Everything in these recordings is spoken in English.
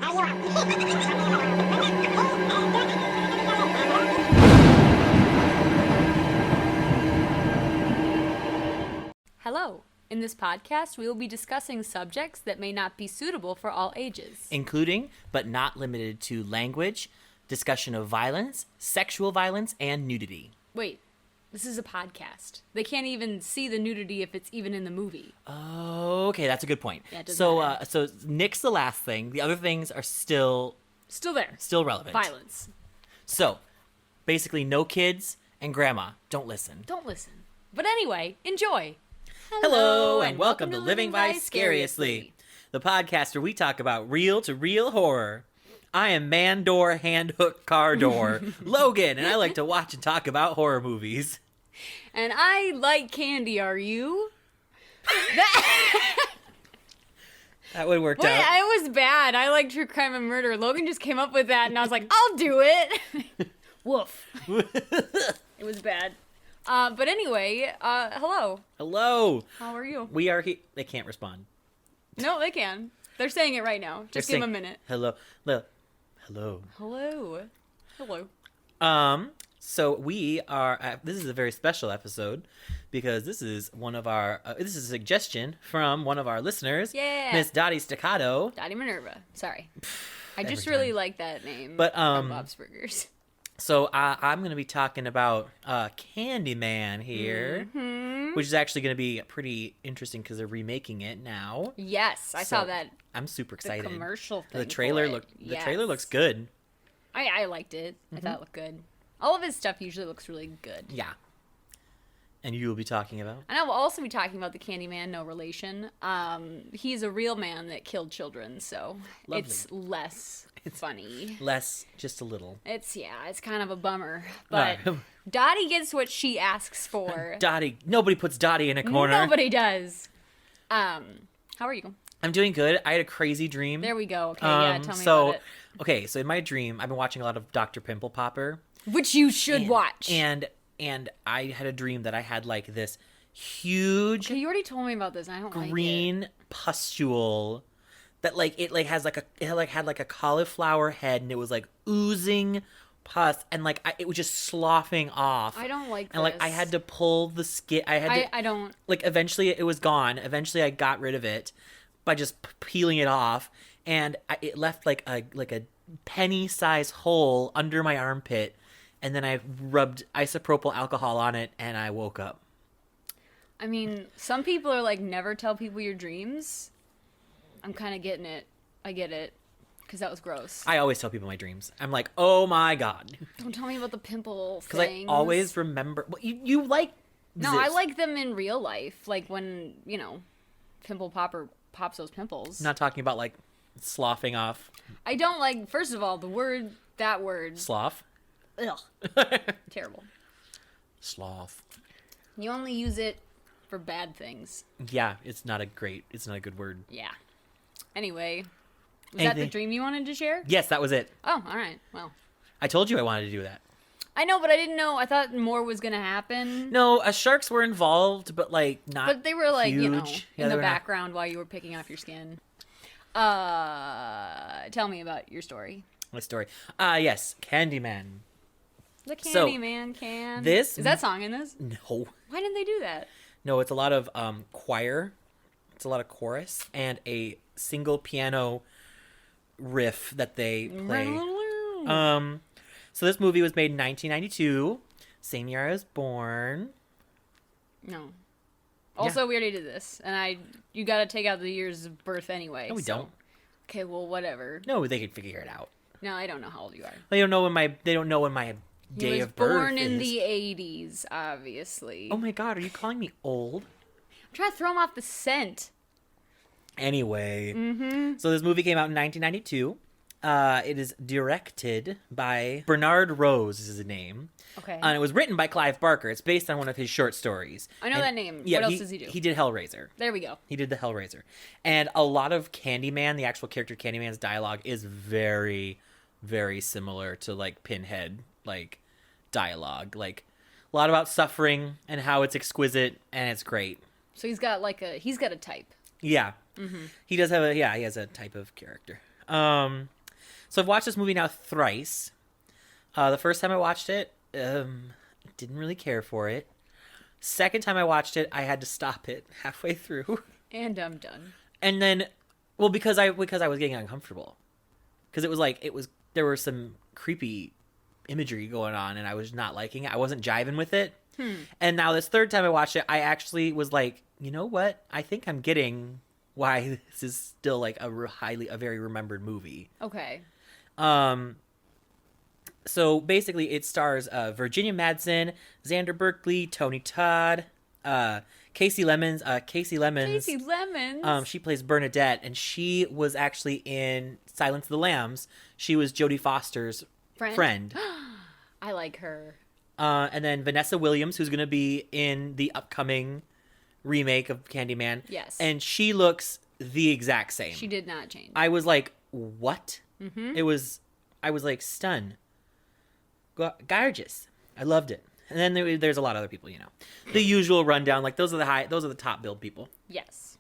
Hello. In this podcast, we will be discussing subjects that may not be suitable for all ages. Including, but not limited to, language, discussion of violence, sexual violence, and nudity. Wait, this is a podcast. They can't even see the nudity if it's even in the movie. Oh, okay, that's a good point. Yeah, it doesn't so, matter. so nix the last thing. The other things are still there. Still relevant. Violence. So, basically, no kids and grandma. Don't listen. Don't listen. But anyway, enjoy. Hello, and welcome to Living Vicariously, the podcast where we talk about reel-to-reel horror. I am man-door, hand-hook, car door, Logan, and I like to watch and talk about horror movies. And I like candy, are you? That would work Wait, out. I was bad. I like true crime and murder. Logan just came up with that, and I was like, I'll do it. Woof. It was bad. But anyway, hello. Hello. How are you? We are here. They can't respond. No, they can. They're saying it right now. Just give them a minute. Hello. Hello. Hello. Hello. So we are, this is a very special episode because this is one of our, this is a suggestion from one of our listeners. Yeah. Miss Dottie Staccato. Dottie Minerva. Sorry. I Every just time. really like that name. But, from Bob's Burgers. So I'm going to be talking about Candyman here, which is actually going to be pretty interesting because they're remaking it now. Yes, I saw that. I'm super excited. The commercial thing. The trailer looks good. I liked it. I thought it looked good. All of his stuff usually looks really good. Yeah. And you will be talking about? And I will also be talking about the Candyman, no relation. He's a real man that killed children, so Lovely. It's less funny. Less, just a little. It's kind of a bummer. But Right. Dottie gets what she asks for. Dottie, nobody puts Dottie in a corner. Nobody does. How are you? I'm doing good. I had a crazy dream. There we go. Okay, yeah, tell me about it. Okay, so in my dream, I've been watching a lot of Dr. Pimple Popper. Which you should watch. And I had a dream that I had like this huge Okay, you already told me about this. And I don't like it. green pustule that it had like a cauliflower head and it was like oozing pus and it was just sloughing off. I don't like and this. I had to pull the skin. I don't. Eventually it was gone. Eventually I got rid of it by just peeling it off, and it left like a penny-sized hole under my armpit, and then I rubbed isopropyl alcohol on it, and I woke up. I mean, some people are like, never tell people your dreams. I'm kind of getting it. I get it. Because that was gross. I always tell people my dreams. I'm like, oh my God. Don't tell me about the pimple Because I always remember. Well, you like No, this. I like them in real life. Like when, Pimple Popper pops those pimples. I'm not talking about like sloughing off. I don't like, first of all, that word. Slough? Ugh. Terrible. Sloth. You only use it for bad things. Yeah, it's not a good word. Yeah. Anyway, was that the dream you wanted to share? Yes, that was it. Oh, all right. Well. I told you I wanted to do that. I know, but I didn't know. I thought more was going to happen. No, sharks were involved, but not But they were huge. In the background while you were picking off your skin. Tell me about your story. My story. Yes, Candyman. The Candyman can. Is that song in this? No. Why didn't they do that? No, it's a lot of choir. It's a lot of chorus and a single piano riff that they play. So this movie was made in 1992, same year I was born. No. Also, we already did this, and you got to take out the years of birth anyway. No, we don't. Okay, well, whatever. No, they could figure it out. No, I don't know how old you are. They don't know when my day of birth born in is. the 80s, obviously. Oh my God, are you calling me old? I'm trying to throw him off the scent. Anyway, so this movie came out in 1992. It is directed by Bernard Rose, is his name. Okay. And it was written by Clive Barker. It's based on one of his short stories. I know that name. Yeah, what else does he do? He did Hellraiser. There we go. He did the Hellraiser. And a lot of Candyman, the actual character Candyman's dialogue is very, very similar to Pinhead dialogue. A lot about suffering and how it's exquisite and it's great. So he's got a type. Yeah. Mm-hmm. He does have he has a type of character. So I've watched this movie now thrice. The first time I watched it, didn't really care for it. Second time I watched it, I had to stop it halfway through. And I'm done. And then, well, because I was getting uncomfortable. Because there were some creepy imagery going on, and I was not liking it. I wasn't jiving with it. And now this third time I watched it, I actually was like, you know what? I think I'm getting why this is still like a very remembered movie. Okay. So basically, it stars Virginia Madsen, Xander Berkeley, Tony Todd, Casey Lemons. Casey Lemons. She plays Bernadette, and she was actually in Silence of the Lambs. She was Jodie Foster's friend. I like her. And then Vanessa Williams, who's going to be in the upcoming remake of Candyman. Yes. And she looks the exact same. She did not change. I was like, what? Mm-hmm. I was like stunned. Gorgeous. I loved it. And then there's a lot of other people, the usual rundown. Like those are the top billed people. Yes.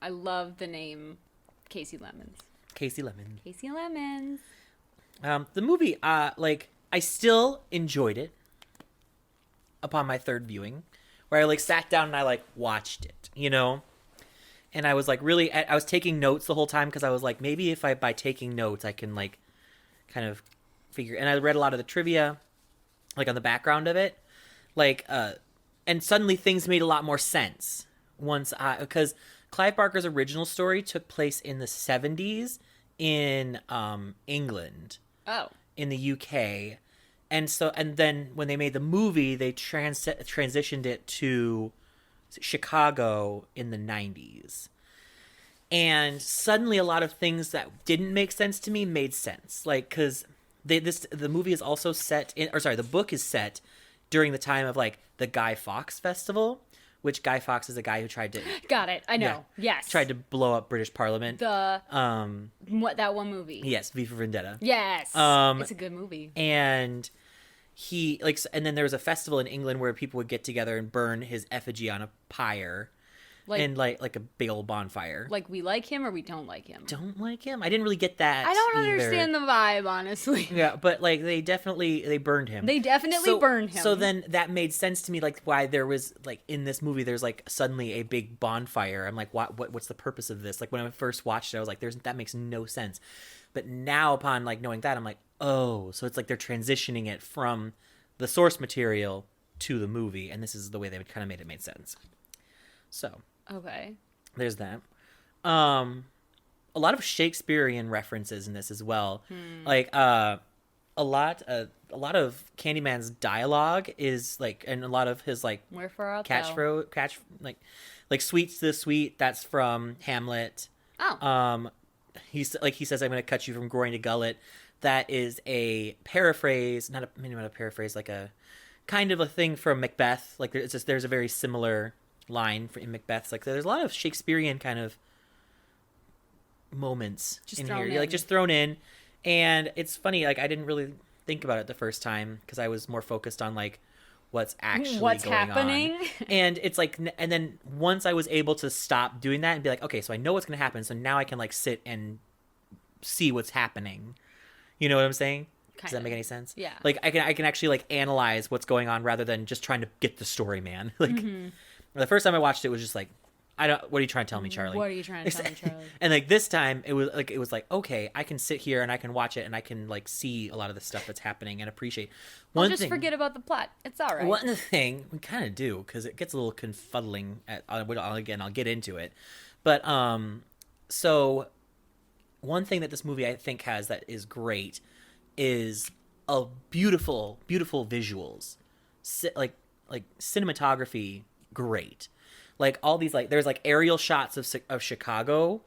I love the name Casey Lemons. Casey Lemons. Casey Lemons. The movie, I still enjoyed it upon my third viewing, where I sat down and I watched it, and I was I was taking notes the whole time because I was like, maybe if by taking notes I can kind of figure. And I read a lot of the trivia, on the background of it, and suddenly things made a lot more sense because Clive Barker's original story took place in the 70s in England. Oh. In the UK. And then when they made the movie, they transitioned it to Chicago in the 90s. And suddenly a lot of things that didn't make sense to me made sense. Because the movie is also the book is set during the time of the Guy Fawkes Festival, which Guy Fawkes is a guy who tried to... Got it. I know. Yeah, yes. Tried to blow up British Parliament. That one movie. Yes, V for Vendetta. Yes. It's a good movie. And he and then there was a festival in England where people would get together and burn his effigy on a pyre. And like a big old bonfire. We like him or we don't like him? Don't like him? I didn't really get that. I don't either. understand the vibe, honestly. Yeah, but they burned him. They definitely burned him. So then that made sense to me, why there was in this movie there's suddenly a big bonfire. I'm like, what's the purpose of this? When I first watched it, I was like, that makes no sense. But now upon knowing that, I'm like, oh, so it's they're transitioning it from the source material to the movie, and this is the way they kind of made sense. So. Okay. There's that. A lot of Shakespearean references in this as well. A lot of Candyman's dialogue is and a lot of his Wherefore art catch sweets the sweet, that's from Hamlet. Oh. He says, I'm going to cut you from groin to gullet. That is a paraphrase, not a paraphrase, a kind of a thing from Macbeth. There's a very similar line in Macbeth. There's a lot of Shakespearean kind of moments in here, just thrown in. And it's funny, I didn't really think about it the first time because I was more focused on what's going happening on. And it's and then once I was able to stop doing that and be okay, so I know what's going to happen, so now I can sit and see what's happening. You know what I'm saying? Does that make any sense? Yeah. I can actually analyze what's going on rather than just trying to get the story, man. The first time I watched it was just what are you trying to tell me, Charlie? What are you trying to tell me, Charlie? And this time it was okay, I can sit here and I can watch it and I can see a lot of the stuff that's happening and appreciate. Forget about the plot. It's all right. One thing we kind of do, because it gets a little confuddling. I'll get into it, but so one thing that this movie I think has that is great is a beautiful visuals, cinematography. Great. All these there's aerial shots of Chicago,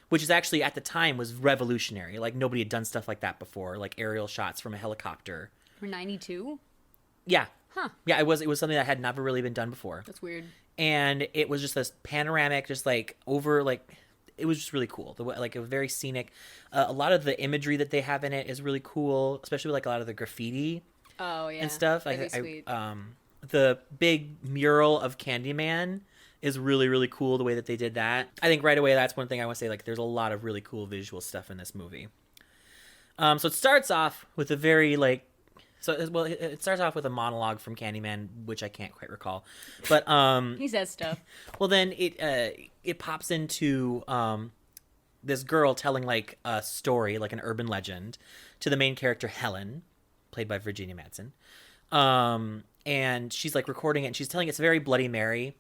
which is actually at the time was revolutionary. Nobody had done stuff like that before, aerial shots from a helicopter. For 92? Yeah. Huh. Yeah, it was something that had never really been done before. That's weird. And it was just this panoramic, just over it was just really cool. It was very scenic. A lot of the imagery that they have in it is really cool, especially a lot of the graffiti. Oh yeah. And stuff. That'd be sweet. The big mural of Candyman is really, really cool the way that they did that. I think right away that's one thing I want to say, like, there's a lot of really cool visual stuff in this movie. So it starts off with a very, like, it starts off with a monologue from Candyman, which I can't quite recall. But he says stuff. Well, then it pops into this girl telling, like, a story, like an urban legend, to the main character, Helen, played by Virginia Madsen. And she's, like, recording it, and she's telling it's very Bloody Mary.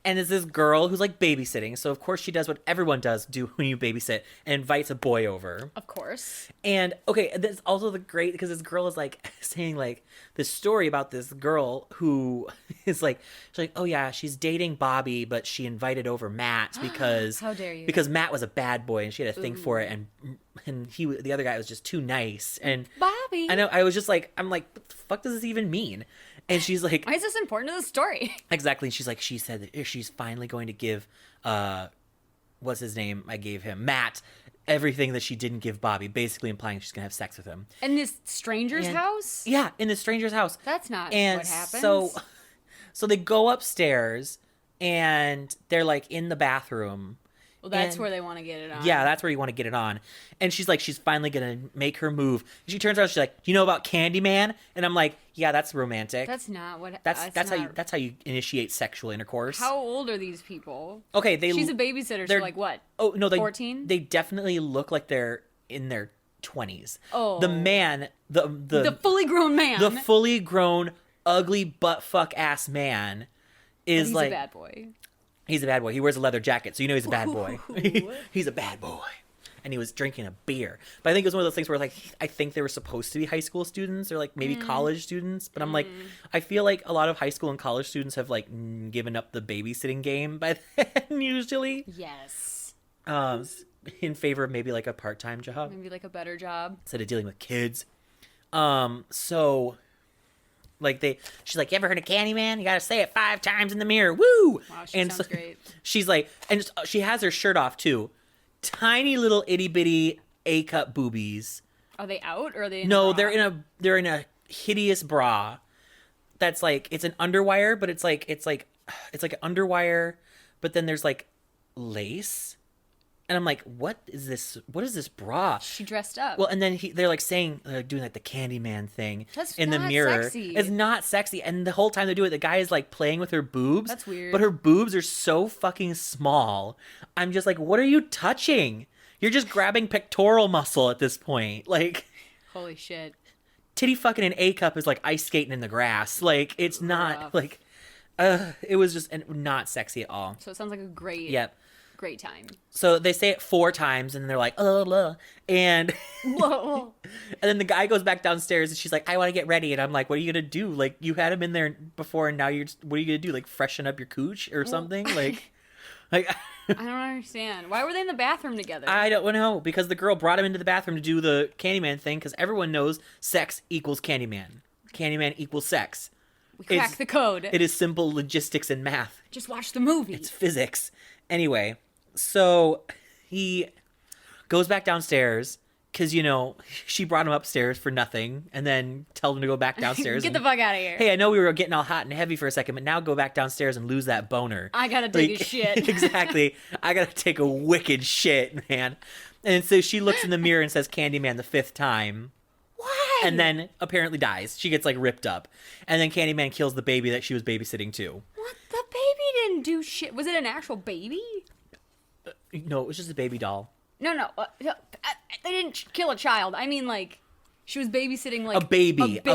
And there's this girl who's, like, babysitting. So, of course, she does what everyone does do when you babysit and invites a boy over. Of course. And, okay, that's also the great, because this girl is, like, saying, like, this story about this girl who is, like, she's like, oh, yeah, she's dating Bobby, but she invited over Matt because... How dare you? Because Matt was a bad boy, and she had a thing for it, and the other guy was just too nice. And Bobby! I know, I was just like, I'm like, what the fuck does this even mean? And she's like... Why is this important to the story? Exactly. And she's like, she said that she's finally going to give, what's his name I gave him? Matt, everything that she didn't give Bobby, basically implying she's going to have sex with him. In this stranger's house? Yeah, in this stranger's house. That's not and what happens. So they go upstairs, and they're, like, in the bathroom. Well, that's where they want to get it on. Yeah, that's where you want to get it on. And she's like, she's finally going to make her move. She turns around, she's like, you know about Candyman? And I'm like, yeah, that's romantic. That's not what... That's how you initiate sexual intercourse. How old are these people? Okay, she's a babysitter, so like what? Oh, no, 14? They definitely look like they're in their 20s. Oh. The man, the fully grown man. The fully grown, ugly, butt-fuck ass man is he's like... a bad boy. He's a bad boy. He wears a leather jacket, so you know he's a bad boy. He's a bad boy. And he was drinking a beer. But I think it was one of those things where, like, I think they were supposed to be high school students or, like, maybe college students. But I'm like, I feel like a lot of high school and college students have, like, given up the babysitting game by then, usually. Yes. In favor of maybe, like, a part-time job. Maybe, like, a better job. Instead of dealing with kids. So... Like she's like, you ever heard of Candyman? You gotta say it 5 times in the mirror. Woo! Wow, sounds great. She's like, and she has her shirt off too. Tiny little itty bitty A-cup boobies. Are they out or are they? No, they're in a hideous bra. That's like, it's an underwire, but it's like an underwire, but then there's like lace. And I'm like, what is this? What is this bra? She dressed up. Well, and then they're like saying, doing like the Candyman thing That's in the not mirror. Sexy. It's not sexy. And the whole time they do it, the guy is like playing with her boobs. That's weird. But her boobs are so fucking small. I'm just like, what are you touching? You're just grabbing pectoral muscle at this point. Like, holy shit. Titty fucking an A-cup is like ice skating in the grass. Like, it's not Rough. like, it was just not sexy at all. So it sounds like a great. Yep. Great time. So they say it 4 times, and they're like, and Whoa. and then the guy goes back downstairs, and she's like, I want to get ready, and I'm like, what are you gonna do? Like, you had him in there before, and now what are you gonna do? Like, freshen up your cooch or something? Like I don't understand. Why were they in the bathroom together? I don't know, because the girl brought him into the bathroom to do the Candyman thing, because everyone knows sex equals Candyman. Candyman equals sex. We cracked the code. It is simple logistics and math. Just watch the movie. It's physics. Anyway. So he goes back downstairs because, you know, she brought him upstairs for nothing and then told him to go back downstairs. Get the fuck out of here. Hey, I know we were getting all hot and heavy for a second, but now go back downstairs and lose that boner. I gotta take a shit. Exactly. I gotta take a wicked shit, man. And so she looks in the mirror and says Candyman the 5th time. Why? And then apparently dies. She gets, like, ripped up. And then Candyman kills the baby that she was babysitting too. What? The baby didn't do shit. Was it an actual baby? No, it was just a baby doll. No. They didn't kill a child. I mean, like, she was babysitting, like, a baby. Like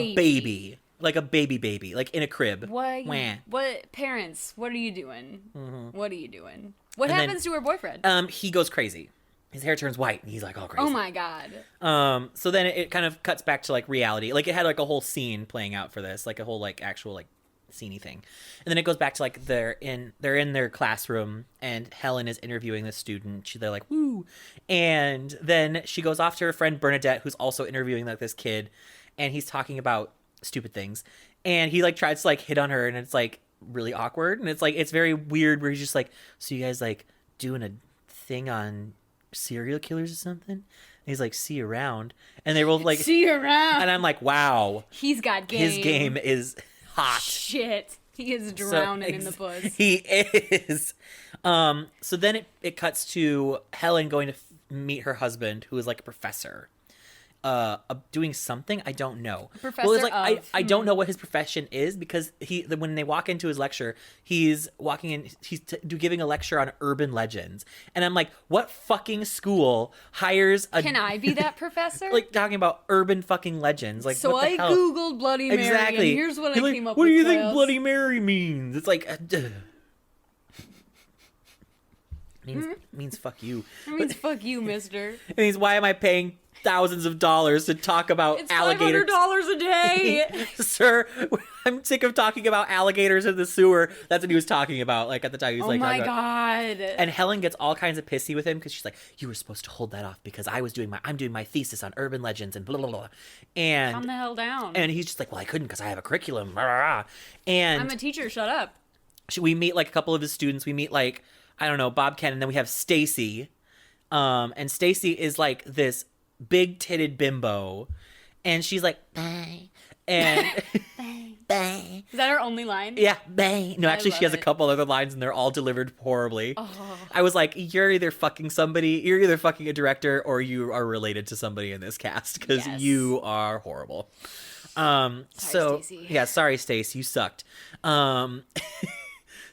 a baby. Like, in a crib. What? Wah. What? Parents, what are you doing? Mm-hmm. What are you doing? What And happens to her boyfriend? He goes crazy. His hair turns white, and he's, like, all crazy. Oh, my God. So then it kind of cuts back to, like, reality. Like, it had, like, a whole scene playing out for this. Like, a whole, like, actual, like, sceney thing. And then it goes back to, like, they're in their classroom, and Helen is interviewing the student. They're like, woo. And then she goes off to her friend Bernadette, who's also interviewing, like, this kid, and he's talking about stupid things. And he, like, tries to, like, hit on her, and it's, like, really awkward. And it's, like, it's very weird where he's just like, so you guys, like, doing a thing on serial killers or something? And he's like, see you around. And they will, like, see you around. and I'm like, wow. He's got game. His game is hot. Shit. He is drowning in the puss. He is. So then it cuts to Helen going to meet her husband, who is like a professor. Doing something I don't know. Professor Well, it's like I don't know what his profession is, because when they walk into his lecture, he's walking in, he's giving a lecture on urban legends, and I'm like, what fucking school hires a? Can I be that professor? Like talking about urban fucking legends, like so what the I hell? googled Bloody Mary, Exactly. and here's what I You're came up what with. What do you class. think Bloody Mary means? It's like. Means fuck you. It means fuck you, mister. It means why am I paying thousands of dollars to talk about It's alligators? $500 a day. Sir, I'm sick of talking about alligators in the sewer. That's what he was talking about. Like at the time, he was Oh like, my talking about- god. And Helen gets all kinds of pissy with him because she's like, "You were supposed to hold that off because I'm doing my thesis on urban legends and blah blah blah." And Calm the hell down. and he's just like, "Well, I couldn't because I have a curriculum." Blah, blah, blah. And I'm a teacher. Shut up. we meet like a couple of his students. We meet like, I don't know, Bob Ken, and then we have Stacy. And Stacy is like this big titted bimbo, and she's like, bye. And bye. Is that her only line? Yeah, bye. No, actually she has a it. couple other lines and they're all delivered horribly. Oh. I was like, you're either fucking a director, or you are related to somebody in this cast, because Yes. you are horrible. Stacey. Yeah, sorry, Stace, you sucked.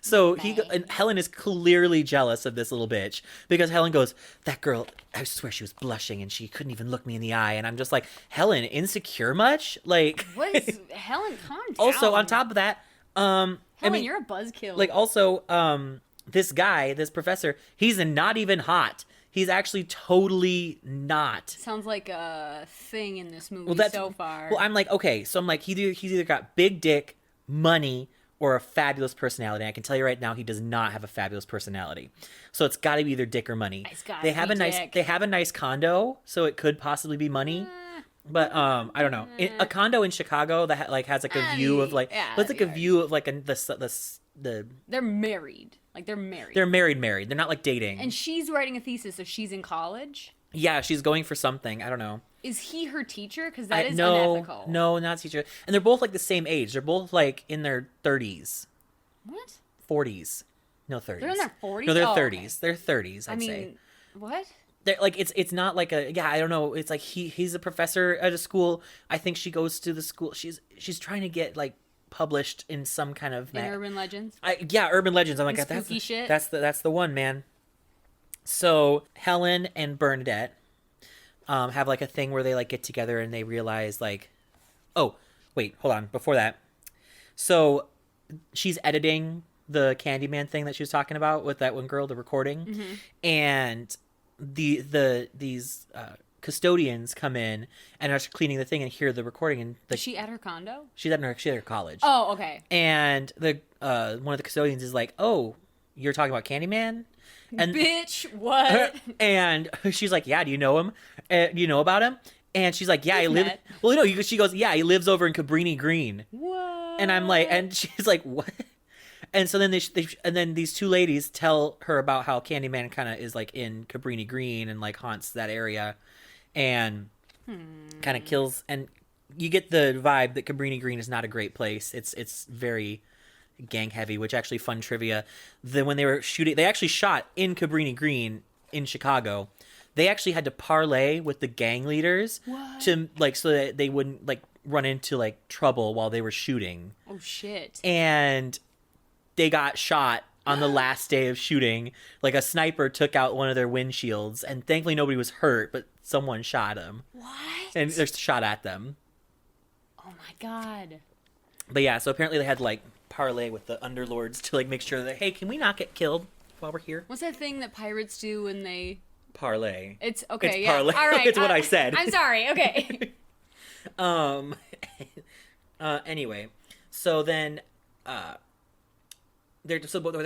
So and Helen is clearly jealous of this little bitch, because Helen goes, that girl, I swear she was blushing and she couldn't even look me in the eye. And I'm just like, Helen, insecure much? Like, What is Helen? Calm down. also on top of that, Helen, I mean, you're a buzzkill. like also, this guy, this professor, he's not even hot. He's actually totally not. Sounds like a thing in this movie so far. Well, I'm like, okay, so I'm like, he's either got big dick, money, or a fabulous personality. I can tell you right now, he does not have a fabulous personality. So it's got to be either dick or money. It's gotta They have be a nice dick. they have a nice condo, so it could possibly be money. But I don't know. A condo in Chicago that has like a view of like, yeah, it's like a yeah. view of like the They're married. Like they're married. they're married. They're not like dating. And she's writing a thesis, so she's in college. Yeah, she's going for something. I don't know. Is he her teacher? Because that is no, unethical. no, not teacher. And they're both like the same age. They're both like in their 30s, What? 40s. No, 30s. They're in their 40s? No, they're Oh, 30s. They're 30s, I I'd mean, say. what? They're like it's not like a, yeah, I don't know. It's like he's a professor at a school. I think she goes to the school. She's trying to get like published in some kind of In Urban Legends? yeah, urban legends. I'm like, And that's spooky shit? that's the one, man. So Helen and Bernadette have like a thing where they like get together and they realize like, oh wait, hold on, before that, so she's editing the Candyman thing that she was talking about with that one girl, the recording, Mm-hmm. and these custodians come in and are cleaning the thing and hear the recording, and Is she at her condo? she's at her college. Oh, okay. And the one of the custodians is like, "Oh, you're talking about Candyman?" And Bitch, what? and she's like, "Yeah, do you know him? Do you know about him?" And she's like, "Yeah, he We've lives." met. Well, no, she goes, "Yeah, he lives over in Cabrini Green." What? And I'm like, and she's like, "What?" And so then and then these two ladies tell her about how Candyman kind of is like in Cabrini Green and like haunts that area, and kind of kills. And you get the vibe that Cabrini Green is not a great place. It's very gang heavy. Which actually, fun trivia: when they were shooting, they actually shot in Cabrini Green in Chicago. They actually had to parlay with the gang leaders to like so that they wouldn't like run into like trouble while they were shooting. Oh, shit. And they got shot on the last day of shooting. Like a sniper took out one of their windshields, and thankfully nobody was hurt, but someone shot him. What? And they're shot at them. Oh, my God. But yeah, so apparently they had to like parlay with the underlords to like make sure that, hey, can we not get killed while we're here? What's that thing that pirates do when they... Parlay. It's okay, It's yeah. parlay. All right. It's what I said. I'm sorry. Okay. Anyway, so then what they're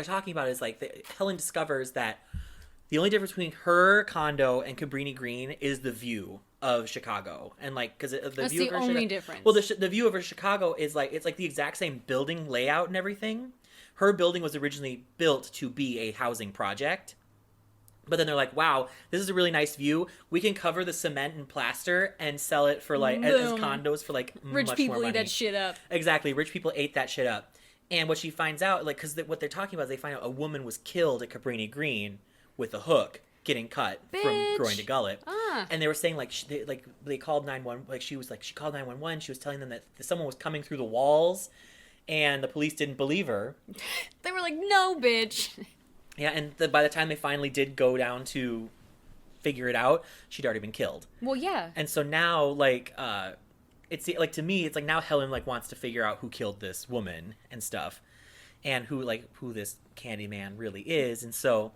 talking about is like Helen discovers that the only difference between her condo and Cabrini Green is the view of Chicago, and like because the That's view the of her only difference. Well, the view of her Chicago is like it's like the exact same building layout and everything. Her building was originally built to be a housing project. But then they're like, wow, this is a really nice view. We can cover the cement and plaster and sell it for like as Boom. condos for like Rich much people more eat money. that shit up. Exactly. Rich people ate that shit up. And what she finds out, like, because what they're talking about is they find out a woman was killed at Cabrini Green with a hook, getting cut from groin to gullet. And they were saying, like, they called 911. Like, she called 911. She was telling them that someone was coming through the walls, and the police didn't believe her. They were like, no, bitch. Yeah, and by the time they finally did go down to figure it out, she'd already been killed. Well, yeah. And so now, like, it's like, to me, it's like now Helen like wants to figure out who killed this woman and stuff, and who this Candyman really is. And so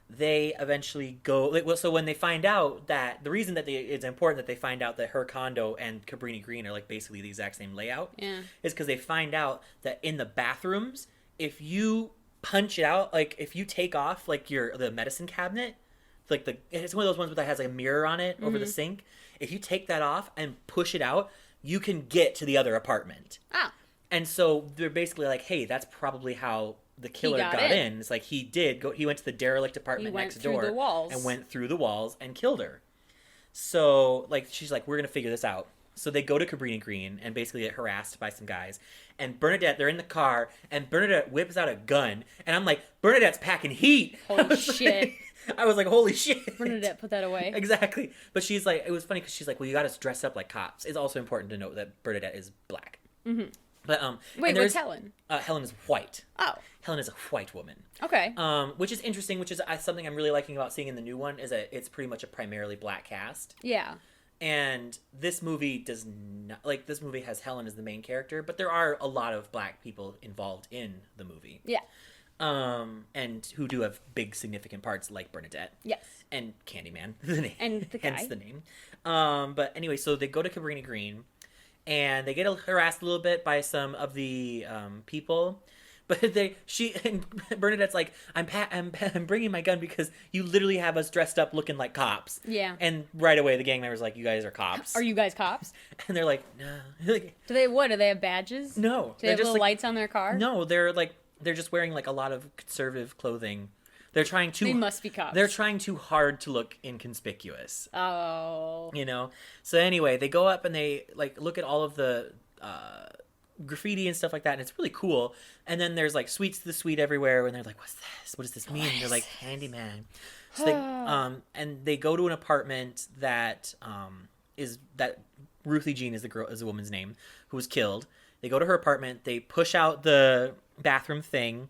they eventually go. So when they find out that the reason that it's important that they find out that her condo and Cabrini Green are like basically the exact same layout, is because they find out that in the bathrooms, if you punch it out, like if you take off like the medicine cabinet, like it's one of those ones that has like a mirror on it over the sink. If you take that off and push it out, you can get to the other apartment. Ah. And so they're basically like, hey, that's probably how the killer got in. It's like he went to the derelict apartment next door and went through the walls and killed her. So like she's like, we're gonna figure this out. So they go to Cabrini Green and basically get harassed by some guys. And Bernadette, they're in the car, and Bernadette whips out a gun. And I'm like, Bernadette's packing heat. Holy shit. I was like, holy shit. Bernadette, put that away. Exactly. But she's like, it was funny because she's like, well, you got us dressed up like cops. It's also important to note that Bernadette is black. Mm-hmm. But wait, what's Helen? Helen is white. Oh. Helen is a white woman. Okay. Which is interesting, which is something I'm really liking about seeing in the new one, is that it's pretty much a primarily black cast. Yeah. And this movie does not, like, this movie has Helen as the main character, but there are a lot of black people involved in the movie. Yeah. And who do have big significant parts, like Bernadette. Yes. And Candyman, the name. And the guy. Hence the name. But anyway, so they go to Cabrini Green, and they get harassed a little bit by some of the people. But Bernadette's like, I'm bringing my gun because you literally have us dressed up looking like cops. Yeah. And right away the gang member's like, you guys are cops. Are you guys cops? And they're like, no. Like, do they have badges? No. Do they have little lights on their car? No, they're just wearing like a lot of conservative clothing. They must be cops. They're trying too hard to look inconspicuous. Oh. You know? So anyway, they go up and they like look at all of the graffiti and stuff like that, and it's really cool. And then there's like sweets to the sweet everywhere, and they're like, what's this? What does this mean? And they're like, Candyman. So they and they go to an apartment that Ruthie Jean is the woman's name, who was killed. They go to her apartment, they push out the bathroom thing,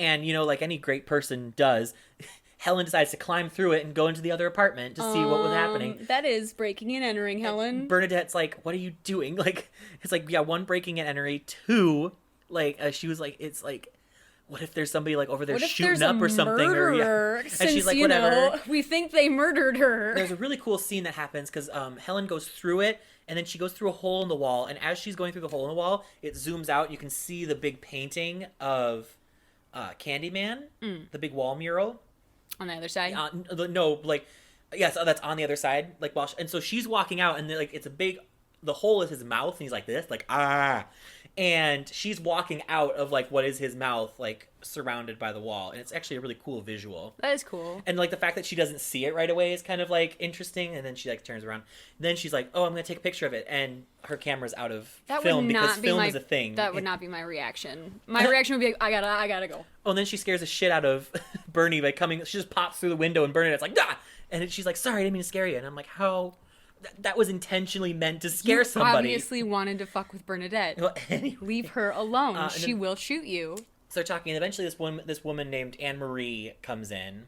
and you know, like any great person does, Helen decides to climb through it and go into the other apartment to see what was happening. That is breaking and entering, Helen. And Bernadette's like, what are you doing? Like, it's like, yeah, one, breaking and entering, two, like, she was like, it's like, what if there's somebody like over there shooting up or something? Murderer, and since, she's like, whatever. We think they murdered her. There's a really cool scene that happens because Helen goes through it, and then she goes through a hole in the wall, and as she's going through the hole in the wall, it zooms out. You can see the big painting of Candyman, the big wall mural. On the other side? No, like, yes, that's on the other side. Like, and so she's walking out, and like, it's a big, the hole is his mouth, and he's like this, like, ah. And she's walking out of like what is his mouth, like surrounded by the wall, and it's actually a really cool visual. That is cool. And like the fact that she doesn't see it right away is kind of like interesting. And then she like turns around. Then she's like, "Oh, I'm gonna take a picture of it," and her camera's out of film because film is a thing. That would not be my reaction. My reaction would be, like, I gotta go. Oh, and then she scares the shit out of Bernie by coming. She just pops through the window, and Bernadette's like, "Ah!" And she's like, "Sorry, I didn't mean to scare you." And I'm like, "How?" That was intentionally meant to scare somebody. Obviously wanted to fuck with Bernadette. Well, anyway. Leave her alone. She will shoot you. So they're talking, and eventually this woman named Anne Marie comes in,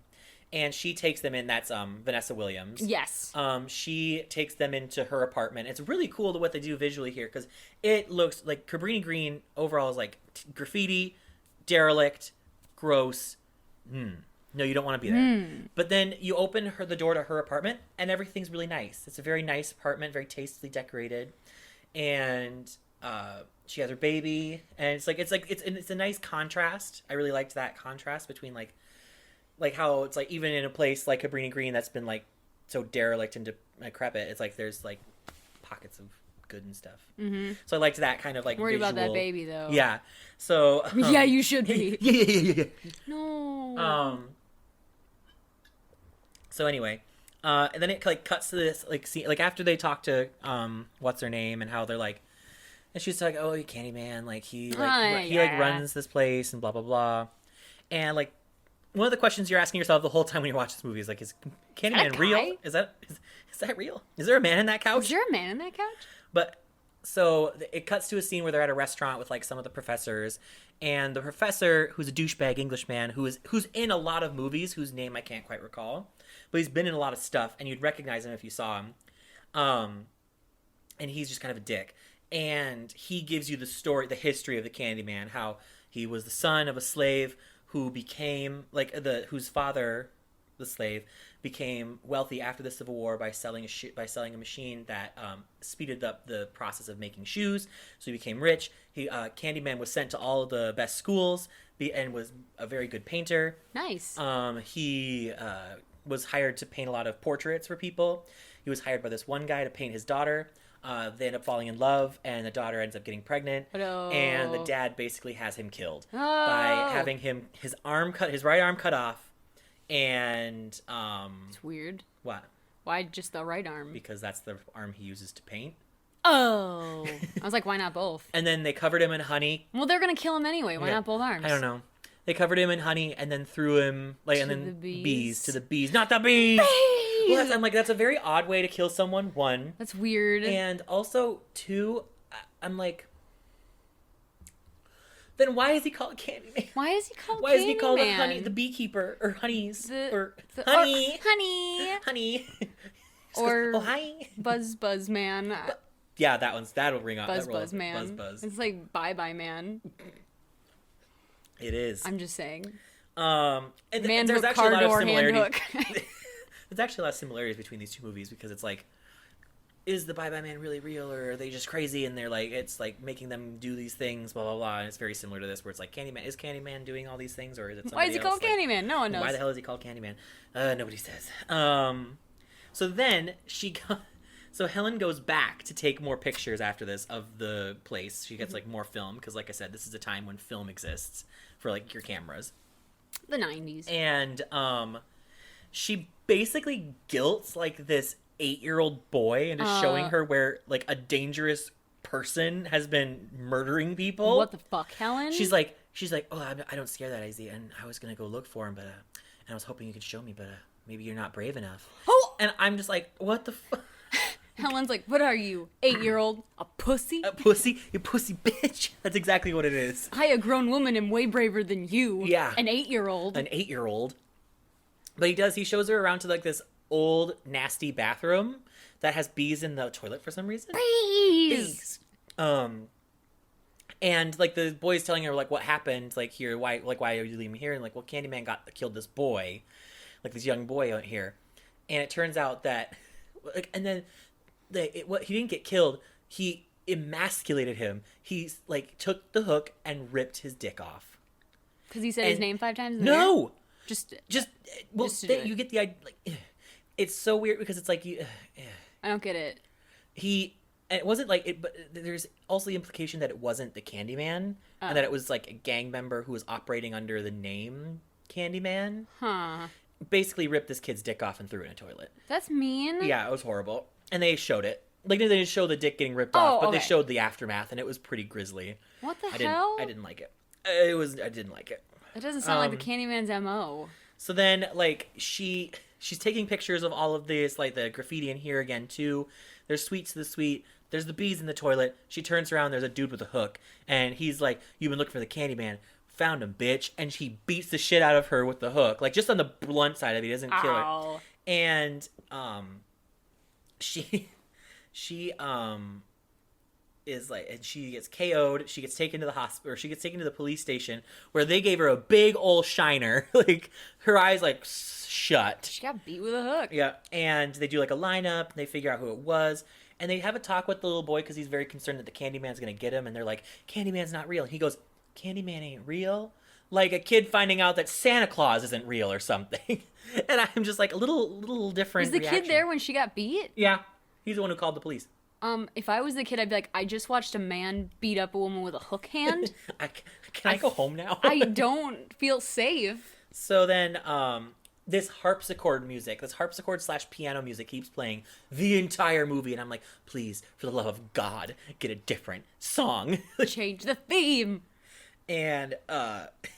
and she takes them in. That's Vanessa Williams. Yes. She takes them into her apartment. It's really cool to what they do visually here because it looks like Cabrini Green overall is like graffiti, derelict, gross. No, you don't want to be there. But then you open the door to her apartment, and everything's really nice. It's a very nice apartment, very tastefully decorated, and she has her baby, and it's a nice contrast. I really liked that contrast between like how it's like even in a place like Cabrini Green that's been like so derelict and decrepit, it's like there's like pockets of good and stuff. So I liked that kind of like worried visual. about that baby though. Yeah. So yeah, you should be. Yeah. No. So anyway, and then it like cuts to this like scene, like after they talk to what's her name and how they're like And she's like, "Oh, Candyman, like he Yeah. runs this place and blah blah blah." And like one of the questions you're asking yourself the whole time when you watch this movie is like, "Is Candyman real? Is that real? Is there a man in that couch? Is there a man in that couch?" But so it cuts to a scene where they're at a restaurant with like some of the professors, and the professor, who's a douchebag Englishman, who's in a lot of movies, whose name I can't quite recall, but he's been in a lot of stuff, and you'd recognize him if you saw him. And he's just kind of a dick. And he gives you the history of the Candyman, how he was the son of a slave who became whose father, the slave, became wealthy after the Civil War by selling a machine that speeded up the process of making shoes. So he became rich. Candyman was sent to all of the best schools and was a very good painter. Nice. He was hired to paint a lot of portraits for people. He was hired by this one guy to paint his daughter. They end up falling in love, and the daughter ends up getting pregnant. Oh. And the dad basically has him killed by having his right arm cut off. And it's weird. What? Why just the right arm? Because that's the arm he uses to paint. Oh. I was like, why not both? And then they covered him in honey. Well, they're gonna kill him anyway. Why not both arms? I don't know. They covered him in honey and then threw him to the bees. Not the bees. Well, I'm like, that's a very odd way to kill someone. One. That's weird. And also, two, I'm like, then why is he called Candyman? Why is he called Why is he called the beekeeper or honey? Or hi. Buzz man. Yeah, that'll ring up. Buzz man. Buzz. It's like bye man. It is. I'm just saying. And there's actually a lot of similarities. There's actually a lot of similarities between these two movies because it's like, is the Bye Bye Man really real, or are they just crazy and they're like, it's like making them do these things, blah blah blah. And it's very similar to this, where it's like, is Candyman doing all these things, or is it somebody Why is he called else? Candyman? No one knows. Why the hell is he called Candyman? Nobody says. So then so Helen goes back to take more pictures after this of the place. She gets like more film because, like I said, this is a time when film exists for like your cameras. The 90s. And she basically guilts like this 8-year-old boy into showing her where like a dangerous person has been murdering people. What the fuck, Helen? She's like, oh, I don't scare that easy, and I was gonna go look for him, but and I was hoping you could show me, but maybe you're not brave enough. Oh! And I'm just like, what the fuck? Helen's like, what are you, 8-year-old? A pussy? A pussy? You pussy bitch. That's exactly what it is. I, a grown woman, am way braver than you. Yeah. An 8-year-old. An 8-year-old. But he shows her around to like this old nasty bathroom that has bees in the toilet for some reason. Bees. And like the boy's telling her like what happened, like here, why are you leaving me here? And like, well, Candyman killed this boy, like this young boy out here, and it turns out that, like, and then he didn't get killed. He emasculated him. He like took the hook and ripped his dick off. Because he said his name 5 times. No. Just you get the idea. Like, it's so weird because it's like you. I don't get it. It wasn't like it, but there's also the implication that it wasn't the Candyman, and that it was like a gang member who was operating under the name Candyman. Huh. Basically ripped this kid's dick off and threw it in a toilet. That's mean. Yeah, it was horrible. And they showed it. Like, they didn't show the dick getting ripped off, but they showed the aftermath, and it was pretty grisly. What the hell? I didn't like it. I didn't like it. It doesn't sound like the Candyman's MO. So then, like, she's taking pictures of all of this, like, the graffiti in here again, too. There's sweets to the sweet. There's the bees in the toilet. She turns around, there's a dude with a hook. And he's like, you've been looking for the Candyman. Found him, bitch. And she beats the shit out of her with the hook. Like, just on the blunt side of it. He doesn't kill her. And, she is like, and she gets KO'd. She gets taken to the hospital, or she gets taken to the police station, where they gave her a big old shiner. Like, her eyes like shut. She got beat with a hook. Yeah, and they do like a lineup, and they figure out who it was, and they have a talk with the little boy because he's very concerned that the Candyman's gonna get him, and they're like, Candyman's not real, and he goes, Candyman ain't real? Like a kid finding out that Santa Claus isn't real or something. And I'm just like, a little different. Was the reaction. kid there when she got beat? Yeah, he's the one who called the police. If I was the kid, I'd be like, I just watched a man beat up a woman with a hook hand. Can I go home now? I don't feel safe. So then, this harpsichord music, this harpsichord / piano music keeps playing the entire movie, and I'm like, please, for the love of God, get a different song. Change the theme. And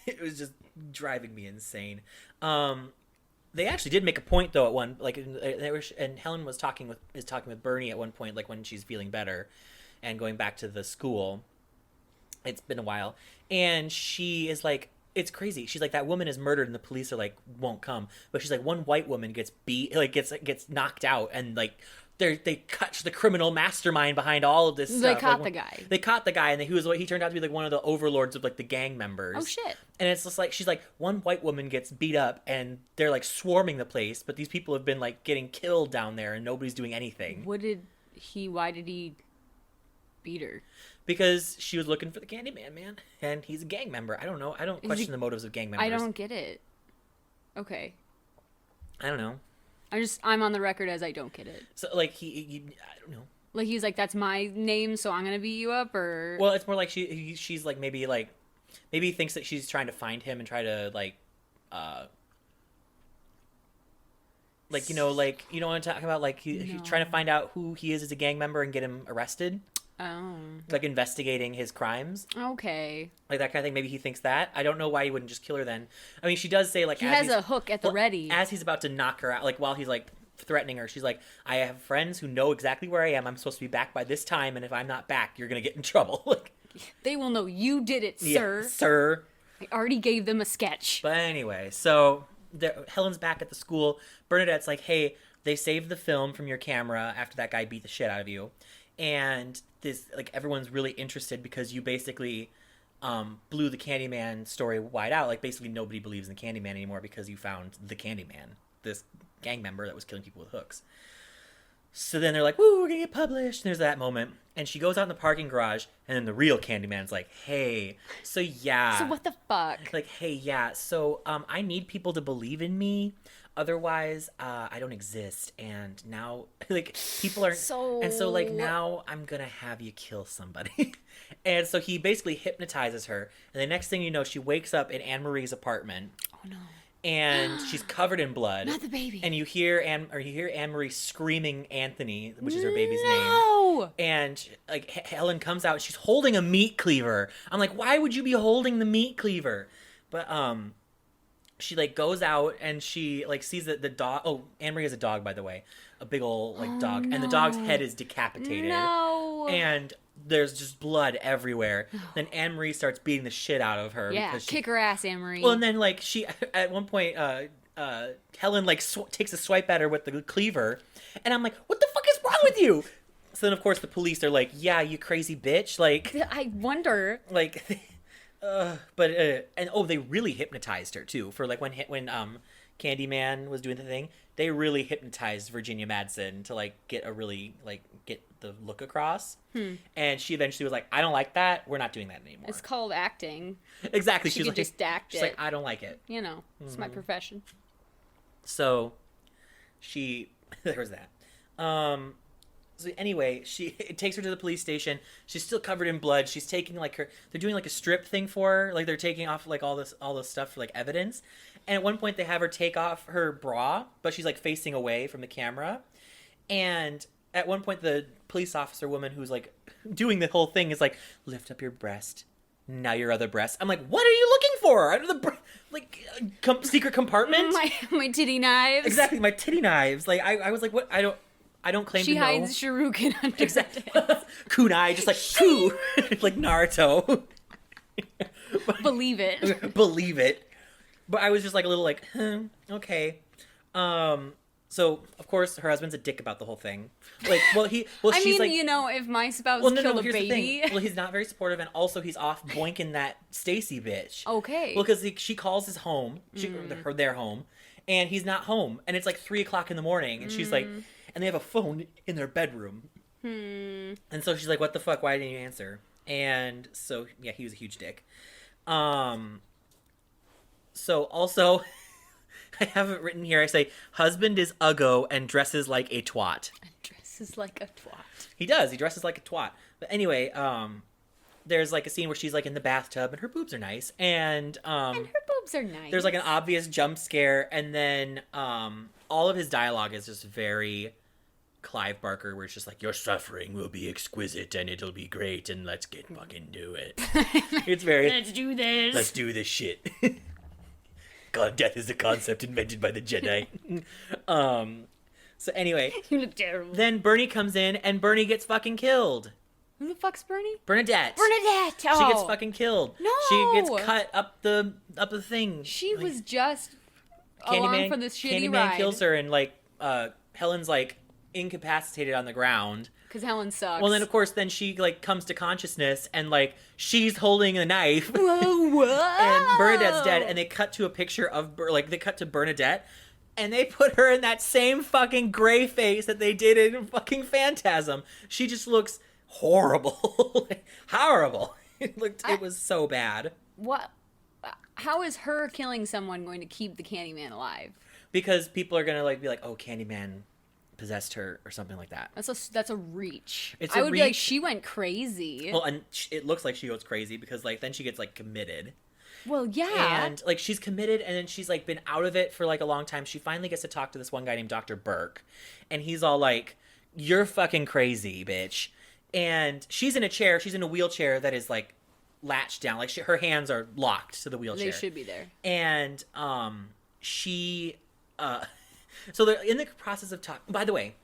it was just driving me insane. They actually did make a point though at one, like, and Helen is talking with Bernie at one point, like when she's feeling better, and going back to the school. It's been a while, and she is like, it's crazy. She's like, that woman is murdered, and the police are like, won't come. But she's like, one white woman gets beat, like gets knocked out, and like they catch the criminal mastermind behind all of this stuff. They caught like, the guy. They caught the guy, and he turned out to be like one of the overlords of like the gang members. Oh shit. And it's just like, she's like, one white woman gets beat up, and they're like swarming the place, but these people have been like getting killed down there, and nobody's doing anything. Why did he beat her? Because she was looking for the Candyman, man, and he's a gang member. I don't know. I don't question the motives of gang members. I don't get it. Okay. I don't know. I'm on the record as I don't get it. So, like, he I don't know. Like, he's like, that's my name, so I'm gonna beat you up, or... Well, it's more like she's, like, maybe he thinks that she's trying to find him and try to, like you know what I'm talking about? Like, he's trying to find out who he is as a gang member and get him arrested. Oh. Like, investigating his crimes. Okay. Like, that kind of thing. Maybe he thinks that. I don't know why he wouldn't just kill her then. I mean, she does say, like... He has a hook at the ready. As he's about to knock her out, like, while he's, like, threatening her, she's like, I have friends who know exactly where I am. I'm supposed to be back by this time, and if I'm not back, you're going to get in trouble. Like, they will know you did it, sir. Yeah, sir. I already gave them a sketch. But anyway, so Helen's back at the school. Bernadette's like, hey, they saved the film from your camera after that guy beat the shit out of you. And this, like, everyone's really interested because you basically blew the Candyman story wide out. Like, basically nobody believes in the Candyman anymore because you found the Candyman, this gang member that was killing people with hooks. So then they're like, woo, we're gonna get published. And there's that moment. And she goes out in the parking garage, and then the real Candyman's like, hey, so yeah. So what the fuck? Like, hey, yeah, so I need people to believe in me. Otherwise, I don't exist. And now, like, people are... And so, like, now I'm gonna have you kill somebody. And so he basically hypnotizes her. And the next thing you know, she wakes up in Anne-Marie's apartment. Oh, no. And she's covered in blood. Not the baby. And you hear Anne-Marie screaming Anthony, which is her baby's name. No! And, like, Helen comes out. She's holding a meat cleaver. I'm like, why would you be holding the meat cleaver? But, she, like, goes out and she, like, sees that the dog... Oh, Anne-Marie has a dog, by the way. A big old, like, dog. No. And the dog's head is decapitated. No! And there's just blood everywhere. Then Anne-Marie starts beating the shit out of her. Yeah, because kick her ass, Anne-Marie. Well, and then, like, she... At one point, Helen, like, takes a swipe at her with the cleaver. And I'm like, what the fuck is wrong with you? So then, of course, the police are like, yeah, you crazy bitch. Like... I wonder... Like... they really hypnotized her too for like when Candyman was doing the thing. They really hypnotized Virginia Madsen to like get the look across. And she eventually was like, I don't like that. We're not doing that anymore. It's called acting. Exactly. She could just act she's it. like, I don't like it. You know, it's my profession. So there was that. So anyway, it takes her to the police station. She's still covered in blood. She's taking like they're doing like a strip thing for her. Like they're taking off like all this stuff for like evidence. And at one point they have her take off her bra, but she's like facing away from the camera. And at one point the police officer woman who's like doing the whole thing is like, lift up your breast. Now your other breast. I'm like, what are you looking for? Under the secret compartment? My titty knives. Exactly, my titty knives. Like I was like, what? I don't claim to know. She hides Shuriken under Exactly. Kunai, just like, Koo! Like Naruto. Believe it. Believe it. But I was just like a little like, okay. So, of course, her husband's a dick about the whole thing. Like, I she's mean, like... you know, if my spouse killed a baby... Well, he's not very supportive, and also he's off boinking that Stacy bitch. Okay. Well, because she calls his home, their home, and he's not home. And it's like 3 o'clock in the morning, and she's like... And they have a phone in their bedroom. And so she's like, what the fuck? Why didn't you answer? And so, yeah, he was a huge dick. So also, I have it written here. I say, husband is uggo and dresses like a twat. And dresses like a twat. He does. He dresses like a twat. But anyway, there's like a scene where she's like in the bathtub and her boobs are nice. And her boobs are nice. There's like an obvious jump scare, and then all of his dialogue is just very Clive Barker, where it's just like, your suffering will be exquisite and it'll be great, and let's get fucking do it. It's very, let's do this. Let's do this shit. God, death is a concept invented by the Jedi. So anyway, You look terrible. then Bernie comes in, and Bernie gets fucking killed. Who the fuck's Bernie? Bernadette. Bernadette. Oh. She gets fucking killed. No. She gets cut up the thing. She Like, was just along for this shitty Candyman ride. kills her, and like Helen's like incapacitated on the ground. Because Helen sucks. Well, then of course, then she like comes to consciousness, and like she's holding a knife, Whoa. and Bernadette's dead. And they cut to a picture of they cut to Bernadette, and they put her in that same fucking gray face that they did in fucking Phantasm. She just looks horrible, horrible. It was so bad. What? How is her killing someone going to keep the Candyman alive? Because people are gonna like be like, oh, Candyman possessed her or something like that. That's a reach. It's I a would be like, reach. she went crazy. Well, and it looks like she goes crazy because like then she gets like committed. Well, yeah. And like she's committed, and then she's like been out of it for like a long time. She finally gets to talk to this one guy named Dr. Burke, and he's all like, you're fucking crazy, bitch. And she's in a chair, she's in a wheelchair that is like latched down, like her hands are locked to the wheelchair. They should be there. And she so they're in the process of talking. By the way,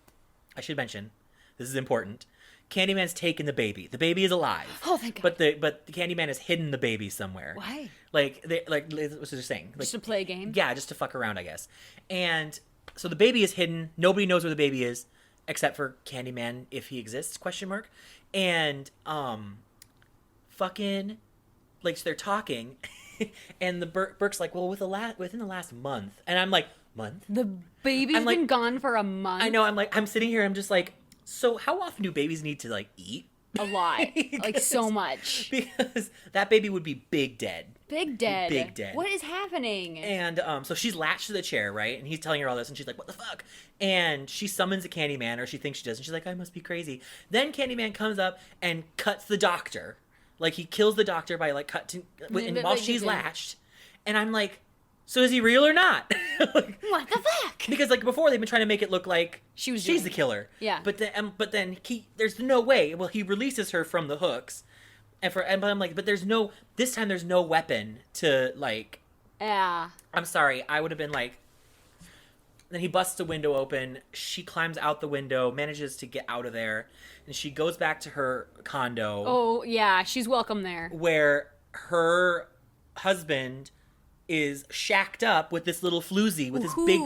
I should mention, this is important, Candyman's taken the baby. The baby is alive. Oh, thank God. But the Candyman has hidden the baby somewhere. Why? Like what was they're saying? Like, Just to play a game? Yeah, just to fuck around, I guess. And so the baby is hidden. Nobody knows where the baby is except for Candyman, if he exists, question mark. And fucking like so they're talking and the Burke's like, well, within the last month. And I'm like, month? The baby's I'm like- been gone for a month. I know, I'm sitting here, I'm just like, so how often do babies need to like eat? A lot. Like, so much. Because that baby would be big dead. Big dead. Big dead. What is happening? And so she's latched to the chair, right? And he's telling her all this, and she's like, what the fuck? And she summons a Candyman, or she thinks she does, and she's like, I must be crazy. Then Candyman comes up and cuts the doctor. Like, he kills the doctor by, like, and while she's latched. And I'm like, so is he real or not? Like, What the fuck? because, like, before they've been trying to make it look like She's the killer. Yeah. But then there's no way. Well, he releases her from the hooks. But I'm like, but this time there's no weapon to, like, Yeah. I'm sorry, I would have been like, then he busts the window open, she climbs out the window, manages to get out of there, and she goes back to her condo. Oh, yeah. She's welcome there. Where her husband is shacked up with this little floozy, with this Woohoo. big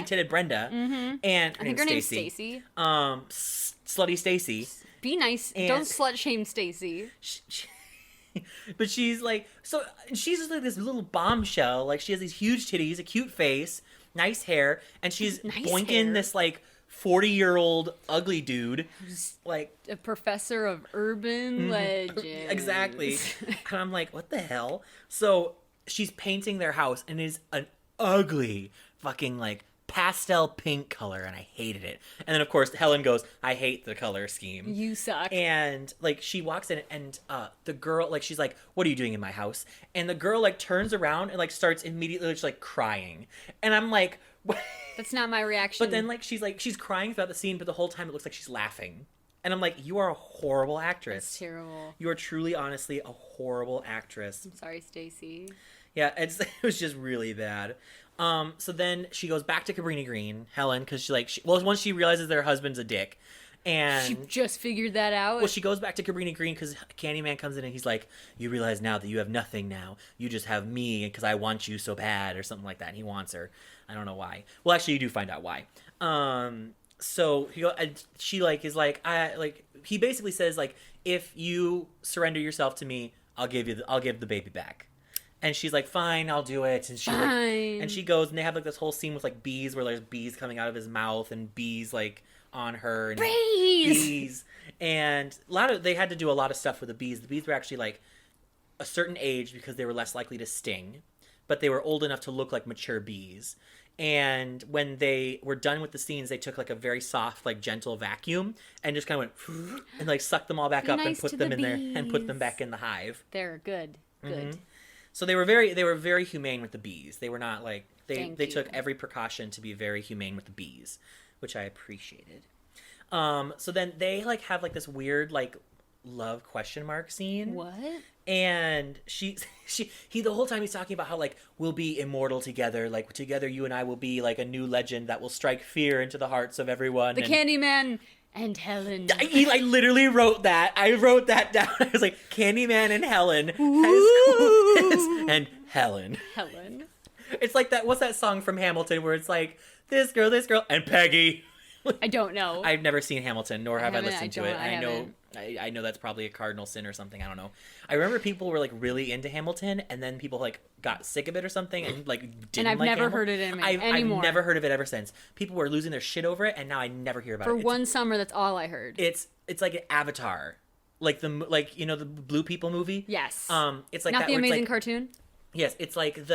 titted Brenda. Mm-hmm. And I think her name's Stacy. Slutty Stacy. Be nice. And- Don't slut shame Stacy. But she's like, so she's just like this little bombshell. Like, she has these huge titties, a cute face, nice hair, and she's Nice boinking hair. this like 40-year-old ugly dude. Like, A professor of urban legends. exactly. And I'm like, what the hell? So she's painting their house, and it is an ugly fucking like pastel pink color, and I hated it. And then of course Helen goes, I hate the color scheme. You suck. And like she walks in, and the girl, like, she's like, what are you doing in my house? And the girl like turns around and like starts immediately just like crying. And I'm like, what? That's not my reaction. But then like she's crying throughout the scene, but the whole time it looks like she's laughing. And I'm like, you are a horrible actress. That's terrible. You are truly, honestly, a horrible actress. I'm sorry, Stacy. Yeah, it was just really bad. So then she goes back to Cabrini Green, Helen, because once she realizes that her husband's a dick, and She just figured that out. well, she goes back to Cabrini Green because Candyman comes in and he's like, you realize now that you have nothing now. You just have me because I want you so bad, or something like that. And he wants her. I don't know why. Well, actually, you do find out why. So she like is like, he basically says like, if you surrender yourself to me, I'll give the baby back. And she's like, fine, I'll do it. And she Fine. and she goes, and they have like this whole scene with like bees, where there's bees coming out of his mouth, and bees like on her, and Bees! and they had to do a lot of stuff with the bees. The bees were actually like a certain age because they were less likely to sting, but they were old enough to look like mature bees. And when they were done with the scenes, they took like a very soft, like gentle vacuum and just kind of went and like sucked them all back Be up and nice put to them the in there and put them bees. back in the hive. They're good. Good. So they were very humane with the bees. They were not like they took every precaution to be very humane with the bees, which I appreciated. So then they like have like this weird like love question mark scene. What? And he the whole time he's talking about how like we'll be immortal together, like together you and I will be like a new legend that will strike fear into the hearts of everyone. The Candyman and Helen. I literally wrote that. I wrote that down. I was like, Candyman and Helen and Helen. Helen. It's like that. What's that song from Hamilton where it's like this girl, and Peggy? I don't know. I've never seen Hamilton, nor have I listened to it. I I know that's probably a cardinal sin or something. I don't know. I remember people were like really into Hamilton, and then people like got sick of it or something, and like didn't. And I've like never Hamilton. heard it anymore. I've never heard of it ever since. People were losing their shit over it, and now I never hear about it. For one summer, that's all I heard. It's like an Avatar, like the the Blue People movie. Yes. It's like not that, the amazing like, cartoon. Yes, it's like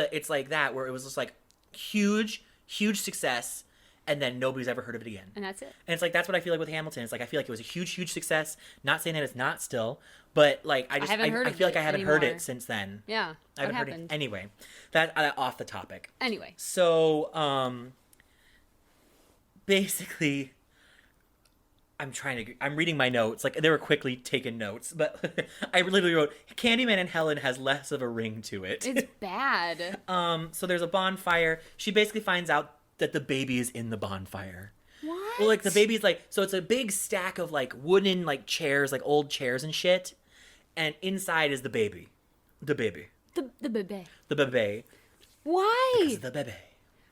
that where it was just like huge success. And then nobody's ever heard of it again. And that's it. And it's like, that's what I feel like with Hamilton. It's like, I feel like it was a huge success. Not saying that it's not still, but like, I feel like I haven't heard it since then. Yeah. I haven't heard it. Anyway, that off the topic. Anyway. So, basically, I'm reading my notes. Like, they were quickly taken notes, but I literally wrote, Candyman and Helen has less of a ring to it. It's bad. So there's a bonfire. She basically finds out that the baby is in the bonfire. What? Well, like the baby's like, so it's a big stack of like wooden like chairs, like old chairs and shit, and inside is the baby. The baby. The baby. The baby. Why? Because the baby.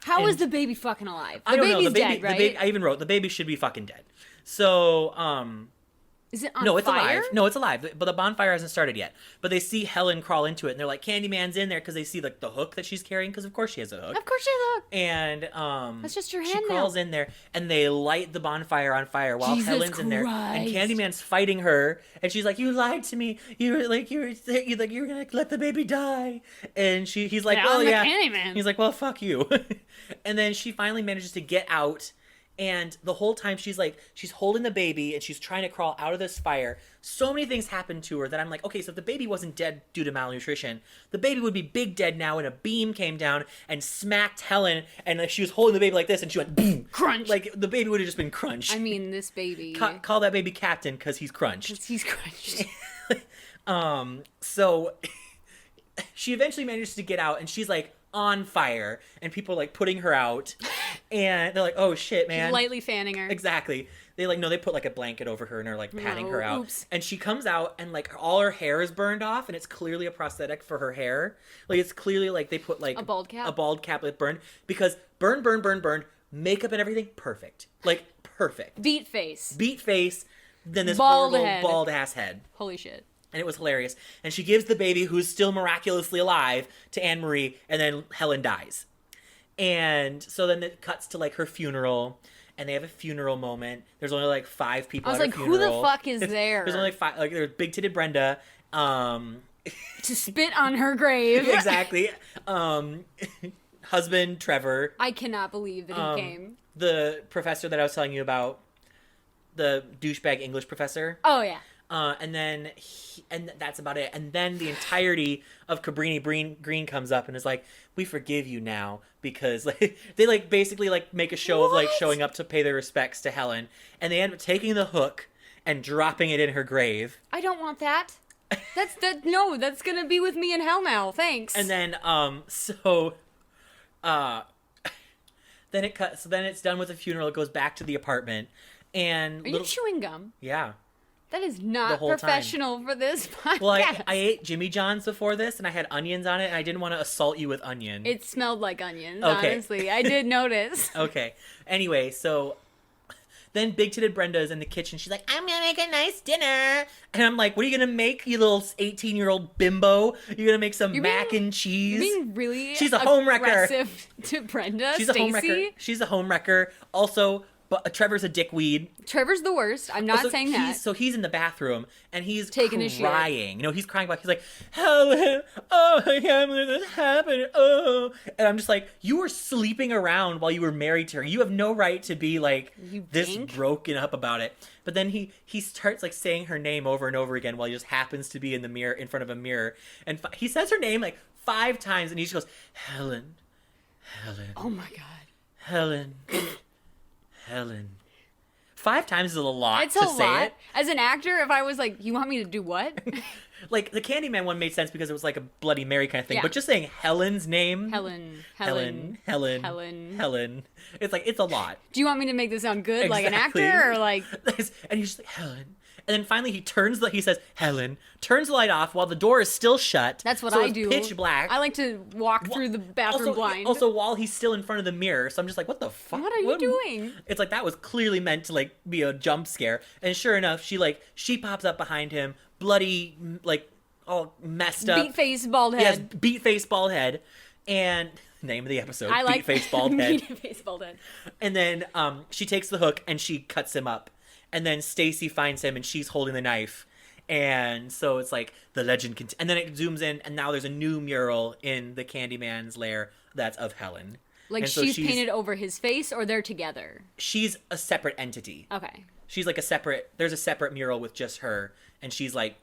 How is the baby fucking alive? I don't know. The baby, dead, right? I even wrote the baby should be fucking dead. So, is it on no, it's fire? alive. No, it's alive. But the bonfire hasn't started yet. But they see Helen crawl into it, and they're like, Candyman's in there, because they see like the hook that she's carrying, because of course she has a hook. Of course she has a hook. And that's just your she hand crawls now. in there, and they light the bonfire on fire while Jesus Helen's in there, and Christ. Candyman's fighting her, and she's like, "You lied to me. You were gonna let the baby die," and he's like, Yeah, "Well, I'm the yeah." Candyman. He's like, "Well, fuck you," and then she finally manages to get out. And the whole time she's holding the baby and she's trying to crawl out of this fire. So many things happen to her that I'm like, okay, so if the baby wasn't dead due to malnutrition, the baby would be big dead now, and a beam came down and smacked Helen, and like, she was holding the baby like this, and she went boom, Crunch. like the baby would have just been crunched. I mean, this baby. Call that baby Captain, because he's crunched. 'Cause he's crunched. So she eventually manages to get out, and she's like on fire, and people are like putting her out, and they're like, oh shit, man. Lightly fanning her. Exactly. They put like a blanket over her, and are like patting her out. Oops. And she comes out, and like all her hair is burned off, and it's clearly a prosthetic for her hair. Like it's clearly like they put like A bald cap that burned, because burn, makeup and everything perfect. Like perfect. Beat face. Then this Bald horrible head. bald ass head. Holy shit. And it was hilarious. And she gives the baby, who's still miraculously alive, to Anne Marie, and then Helen dies. And so then it cuts to like her funeral, and they have a funeral moment. There's only like 5 people. I was at like, her who funeral. the fuck is there? There's only like 5. Like there's big titted Brenda. To spit on her grave. Exactly. Husband Trevor. I cannot believe that he came. The professor that I was telling you about, the douchebag English professor. Oh yeah. And then that's about it. And then the entirety of Cabrini Green comes up and is like, "We forgive you now," because like they like basically like make a show of like showing up to pay their respects to Helen, and they end up taking the hook and dropping it in her grave. I don't want that. No, that's gonna be with me in hell now. Thanks. And then then it cuts. So then it's done with the funeral. It goes back to the apartment, and Are you chewing gum? Yeah. That is The not whole professional for this podcast. Well, I ate Jimmy John's before this, and I had onions on it, and I didn't want to assault you with onion. It smelled like onions, Okay. honestly. I did notice. Okay. Anyway, so then big titted Brenda is in the kitchen. She's like, "I'm gonna make a nice dinner," and I'm like, "What are you gonna make, you little 18-year-old bimbo? You're gonna make some mac and cheese?" You're being really She's a homewrecker. aggressive to Brenda. She's Stacey. a homewrecker. She's a homewrecker. Also, but Trevor's a dickweed. Trevor's the worst. I'm not saying that. So he's in the bathroom, and he's Taking his shit. crying. You know, he's crying about. He's like, "Helen, oh, I can't believe this happened. Oh," and I'm just like, "You were sleeping around while you were married to her. You have no right to be like You this dink. broken up about it." But then he starts like saying her name over and over again while he just happens to be in the mirror, in front of a mirror, and he says her name like 5 times, and he just goes, Helen, Helen. Oh my god. Helen. Helen. 5 times is a lot It's to a say lot. it. As an actor, if I was like, you want me to do what? Like, the Candyman one made sense because it was like a Bloody Mary kind of thing. Yeah. But just saying Helen's name. Helen. Helen. It's like, it's a lot. Do you want me to make this sound good, like an Exactly. actor, or like? And he's just like, Helen. And then finally he says, Helen, turns the light off while the door is still shut. That's what so I it's do. pitch black. I like to walk through the bathroom blind. Also, while he's still in front of the mirror. So I'm just like, what the fuck? What are you doing? It's like, that was clearly meant to, like, be a jump scare. And sure enough, she pops up behind him, bloody, like, all messed up. Beat face, bald head. Yes, beat face, bald head. And name of the episode, I like beat face, bald head. Beat face, bald head. And then she takes the hook and she cuts him up. And then Stacy finds him and she's holding the knife. And so it's like the legend and then it zooms in and now there's a new mural in the Candyman's lair that's of Helen. Like And so she's painted over his face, or they're together? She's a separate entity. Okay. She's like there's a separate mural with just her, and she's like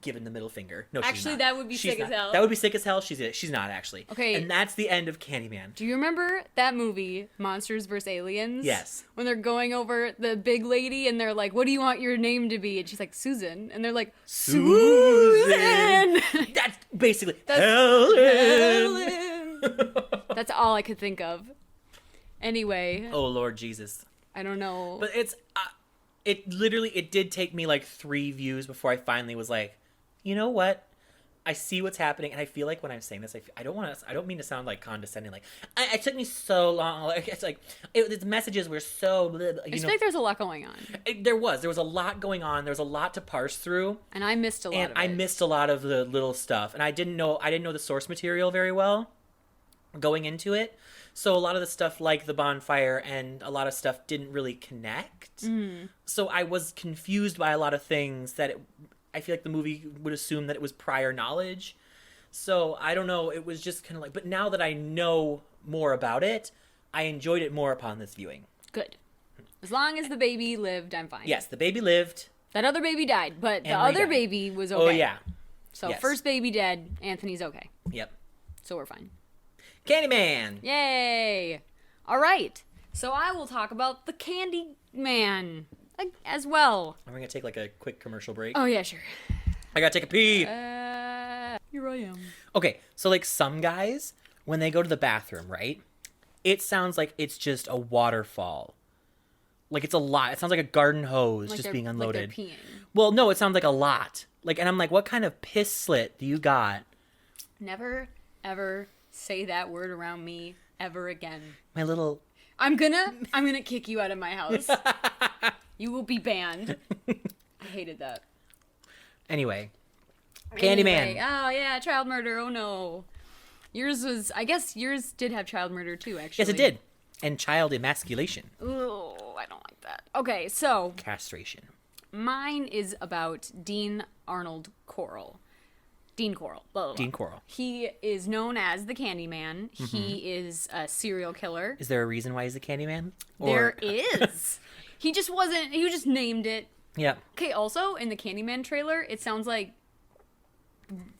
giving the middle finger. No, she's Actually, not. that would be She's sick as not. hell. That would be sick as hell. She's not actually. Okay. And that's the end of Candyman. Do you remember that movie, Monsters vs. Aliens? Yes. When they're going over the big lady and they're like, what do you want your name to be? And she's like, Susan. And they're like, Susan! That's basically That's Helen. Helen. That's all I could think of. Anyway, Oh Lord Jesus. I don't know. But it did take me like 3 views before I finally was like, you know what? I see what's happening, and I feel like when I'm saying this, I don't mean to sound like condescending. Like, it took me so long. Like, it's like the messages were so. I feel like there's a lot going on, there was a lot going on. There was a lot to parse through, and I missed a lot. and of it. I missed a lot of the little stuff, and I didn't know the source material very well going into it. So a lot of the stuff, like the bonfire and a lot of stuff, didn't really connect. So I was confused by a lot of things that I feel like the movie would assume that it was prior knowledge. So I don't know. It was just kind of like, but now that I know more about it, I enjoyed it more upon this viewing. Good. As long as the baby lived, I'm fine. Yes, the baby lived. That other baby died, but the And other redied. baby was okay. Oh yeah. So Yes. first baby dead, Anthony's okay. Yep. So we're fine. Candyman. Yay! All right. So I will talk about the Candy Man as well. We're gonna take like a quick commercial break. Oh yeah, sure. I gotta take a pee. Here I am. Okay, so like some guys, when they go to the bathroom, right? It sounds like it's just a waterfall. Like it's a lot. It sounds like a garden hose just being unloaded. Like they're peeing. Well, no, it sounds like a lot. Like, and I'm like, what kind of piss slit do you got? Never, ever say that word around me ever again. My little. I'm gonna kick you out of my house. You will be banned. I hated that. Anyway, Anyway, Candyman. oh yeah, child murder. Oh no. I guess yours did have child murder too, actually. Yes, it did. And child emasculation. Ooh, I don't like that. Okay, so Castration. mine is about Dean Arnold Coral. Dean Coral. Blah, blah, blah. Dean Coral. He is known as the Candyman. He is a serial killer. Is there a reason why he's a Candyman? There is. He just named it. Yeah. Okay, also, in the Candyman trailer, it sounds like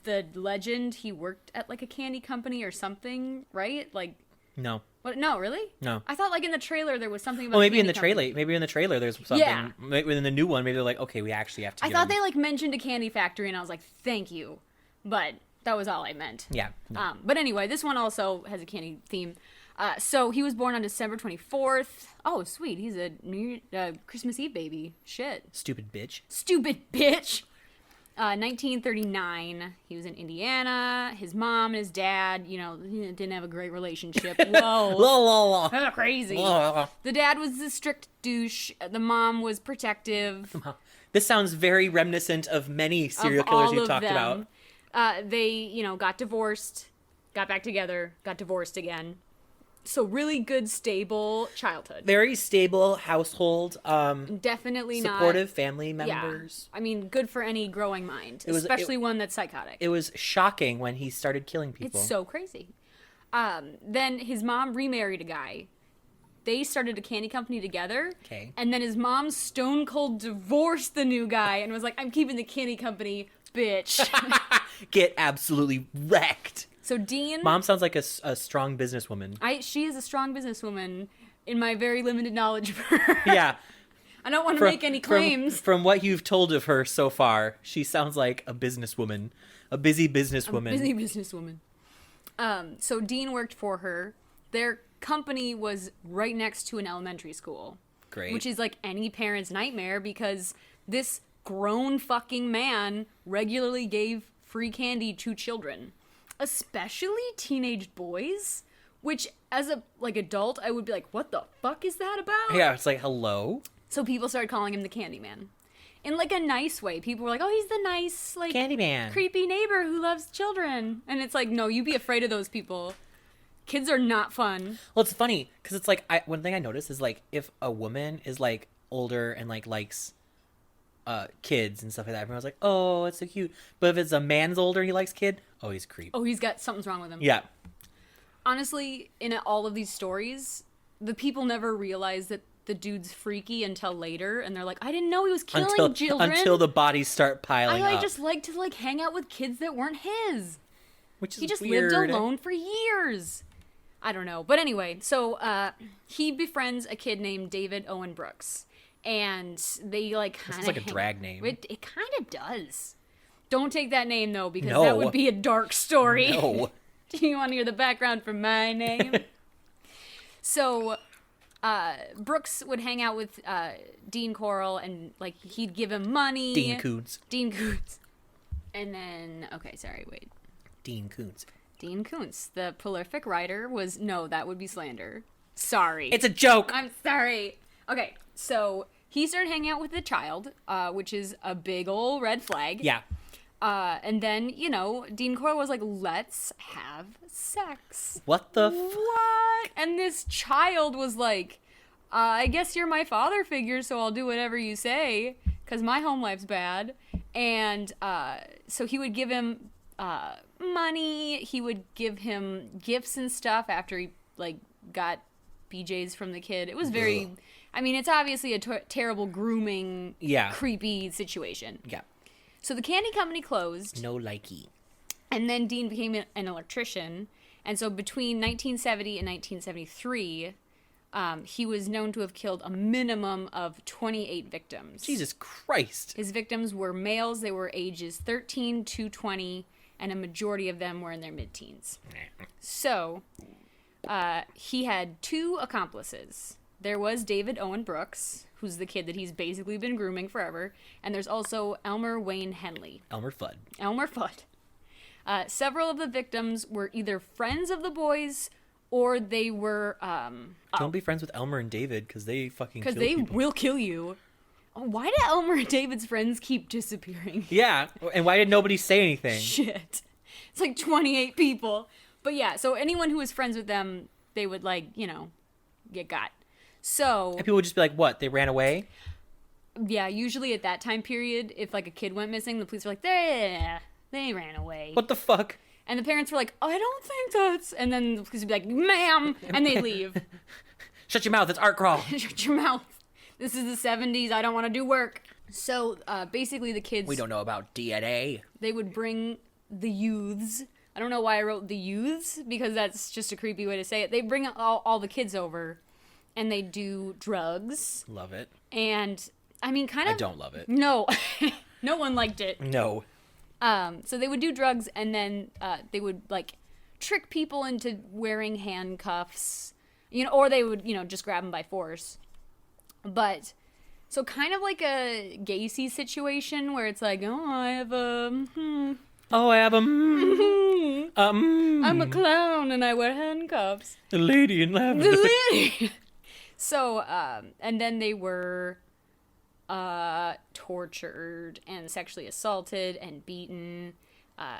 the legend he worked at, like, a candy company or something, right? Like, No. what? No, really? No. I thought, like, in the trailer there was something about Well, a maybe in the candy company. trailer. Maybe in the trailer there's something. Yeah. Maybe in the new one, maybe they're like, okay, we actually have to. I get thought him. they, like, mentioned a candy factory, and I was like, thank you. But that was all I meant. Yeah. No. But anyway, this one also has a candy theme. So he was born on December 24th. Oh, sweet. He's a Christmas Eve baby. Shit. Stupid bitch. Stupid bitch. 1939. He was in Indiana. His mom and his dad, didn't have a great relationship. Whoa. Crazy. The dad was a strict douche. The mom was protective. This sounds very reminiscent of many serial Of killers all you've of talked them. about. They, got divorced, got back together, got divorced again. So really good, stable childhood. Very stable household. Definitely not Supportive family members. Yeah. I mean, good for any growing mind, was- especially one that's psychotic. It was shocking when he started killing people. It's so crazy. Then his mom remarried a guy. They started a candy company together. Okay. And then his mom stone cold divorced the new guy and was like, I'm keeping the candy company, bitch. Get absolutely wrecked. So Dean... Mom sounds like a strong businesswoman. She is a strong businesswoman in my very limited knowledge of her. Yeah. I don't want to make any claims. From what you've told of her so far, she sounds like a businesswoman. A busy businesswoman. So Dean worked for her. Their company was right next to an elementary school. Great. Which is like any parent's nightmare because this grown fucking man regularly gave free candy to children. Especially teenage boys. Which, as a adult, I would be like, what the fuck is that about? Yeah, it's like, hello? So people started calling him the Candyman. In like a nice way. People were like, oh, he's the nice, like... Candyman. Creepy neighbor who loves children. And it's like, no, you be afraid of those people. Kids are not fun. Well, it's funny, because it's like, one thing I noticed is, like, if a woman is, like, older and, like, likes kids and stuff like that, everyone's like, oh, it's so cute. But if it's a man's older and he likes kid, oh, he's creep. Oh, something's wrong with him. Yeah. Honestly, in all of these stories, the people never realize that the dude's freaky until later, and they're like, I didn't know he was killing children. Until the bodies start piling up. I just like to, like, hang out with kids that weren't his. Which is He just weird. lived alone for years. I don't know. But anyway, so he befriends a kid named David Owen Brooks. And they, like, kind of... It's like a drag name. It kind of does. Don't take that name, though, because No. that would be a dark story. No. Do you want to hear the background for my name? So, Brooks would hang out with Dean Coral, and, like, he'd give him money. Dean Koontz. And then... Okay, sorry, wait. Dean Koontz. The prolific writer was... No, that would be slander. Sorry. It's a joke! I'm sorry. Okay, so he started hanging out with the child, which is a big ol' red flag. Yeah. And then, Dean Coral was like, let's have sex. What the What? And this child was like, I guess you're my father figure, so I'll do whatever you say, because my home life's bad. And so he would give him money. He would give him gifts and stuff after he, like, got BJs from the kid. It was very... Ugh. I mean, it's obviously a terrible grooming, creepy situation. Yeah. So the candy company closed. No likey. And then Dean became an electrician. And so between 1970 and 1973, he was known to have killed a minimum of 28 victims. Jesus Christ. His victims were males. They were ages 13 to 20, and a majority of them were in their mid-teens. So he had 2 accomplices. There was David Owen Brooks, who's the kid that he's basically been grooming forever. And there's also Elmer Wayne Henley. Elmer Fudd. Several of the victims were either friends of the boys or they were... Don't be friends with Elmer and David because they fucking kill people. Because they will kill you. Why do Elmer and David's friends keep disappearing? Yeah, and why did nobody say anything? Shit. It's like 28 people. But yeah, so anyone who was friends with them, they would, like, get got. So... And people would just be like, what, they ran away? Yeah, usually at that time period, if, like, a kid went missing, the police were like, they ran away. What the fuck? And the parents were like, I don't think that's... And then the police would be like, ma'am, and they leave. Shut your mouth, it's art crawl. Shut your mouth. This is the 70s, I don't want to do work. So, basically the kids... We don't know about DNA. They would bring the youths... I don't know why I wrote the youths, because that's just a creepy way to say it. They bring all the kids over... And they do drugs. Love it. And, I mean, kind of... I don't love it. No. No one liked it. No. So they would do drugs, and then they would, like, trick people into wearing handcuffs. Or they would, just grab them by force. But, so kind of like a Gacy situation, where it's like, oh, I have a... Oh, I have a... I'm a clown, and I wear handcuffs. The lady in lavender. The lady... So, and then they were tortured and sexually assaulted and beaten,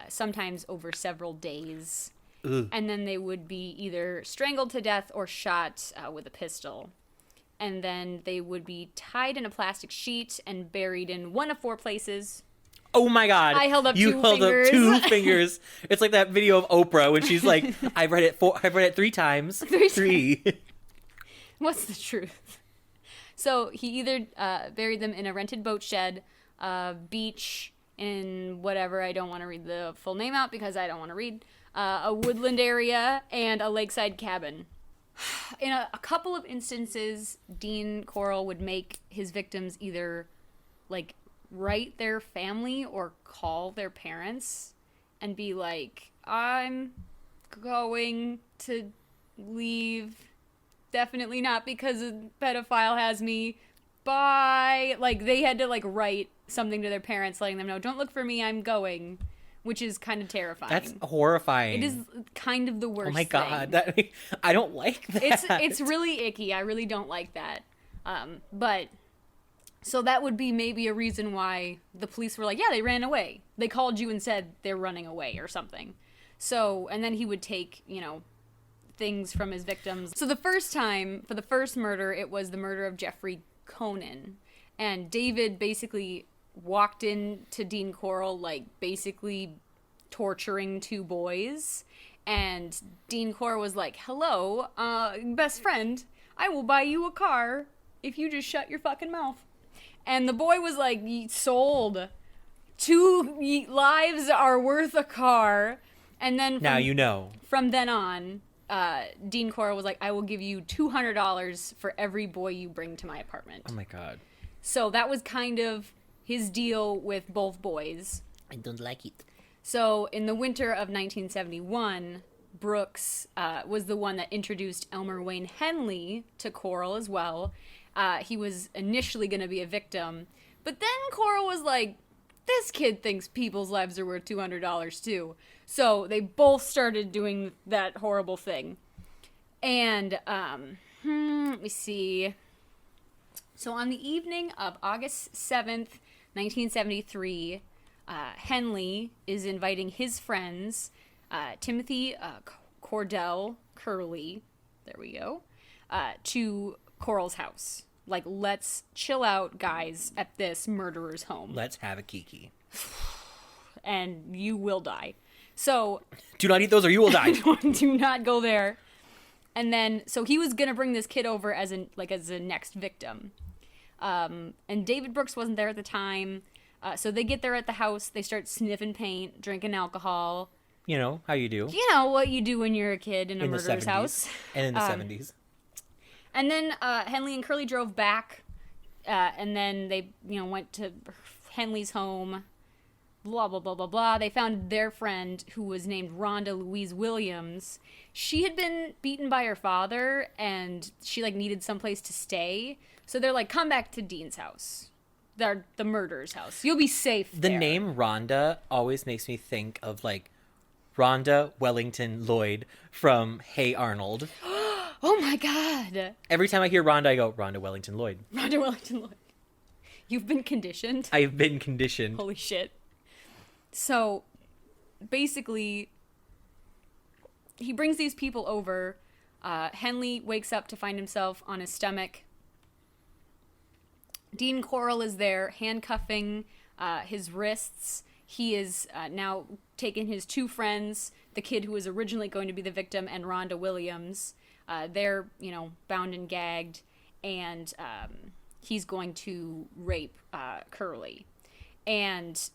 sometimes over several days. Ugh. And then they would be either strangled to death or shot with a pistol. And then they would be tied in a plastic sheet and buried in one of 4 places. Oh my God! I held up you 2 held fingers. up 2 fingers. It's like that video of Oprah when she's like, "I've read it 3 times." 3. What's the truth? So he either buried them in a rented boat shed, beach, in whatever. I don't want to read the full name out because I don't want to read. a woodland area, and a lakeside cabin. In a couple of instances, Dean Corll would make his victims either, like, write their family or call their parents and be like, I'm going to leave. Definitely not because a pedophile has me. Bye. Like, they had to, like, write something to their parents letting them know, don't look for me, I'm going. Which is kind of terrifying. That's horrifying. It is kind of the worst thing. Oh my god. I don't like that. It's really icky. I really don't like that. But, so that would be maybe a reason why the police were like, yeah, they ran away. They called you and said they're running away or something. So, and then he would take, you know, things from his victims. So the first time, for the first murder, it was the murder of Jeffrey Conan. And David basically walked into Dean Corll, like, basically torturing two boys. And Dean Corll was like, hello, best friend, I will buy you a car if you just shut your fucking mouth. And the boy was like, sold. 2 lives are worth a car. And then now you know. From then on, Dean Corll was like, I will give you $200 for every boy you bring to my apartment. Oh my god. So that was kind of his deal with both boys. I don't like it. So in the winter of 1971, Brooks was the one that introduced Elmer Wayne Henley to Corll as well. He was initially going to be a victim, but then Corll was like, this kid thinks people's lives are worth $200 too. So they both started doing that horrible thing. And, let me see. So on the evening of August 7th, 1973, Henley is inviting his friends, Timothy Cordell Curley, there we go, to Corll's house. Like, let's chill out, guys, at this murderer's home. Let's have a kiki. And you will die. So... do not eat those or you will die. Do not go there. And then, so he was going to bring this kid over as a next victim. And David Brooks wasn't there at the time. So they get there at the house. They start sniffing paint, drinking alcohol. You know, how you do. You know what you do when you're a kid in a murderer's house. And in the 70s. And then Henley and Curly drove back. And then they, went to Henley's home. Blah, blah, blah, blah, blah. They found their friend, who was named Rhonda Louise Williams. She had been beaten by her father, and she, needed someplace to stay. So they're like, come back to Dean's house. The murderer's house. You'll be safe there. The name Rhonda always makes me think of, Rhonda Wellington Lloyd from Hey Arnold. Oh, my God. Every time I hear Rhonda, I go, Rhonda Wellington Lloyd. Rhonda Wellington Lloyd. You've been conditioned? I've been conditioned. Holy shit. So, basically, he brings these people over. Henley wakes up to find himself on his stomach. Dean Corll is there, handcuffing his wrists. He is now taking his two friends, the kid who was originally going to be the victim, and Rhonda Williams. They're, bound and gagged, and he's going to rape Curly. And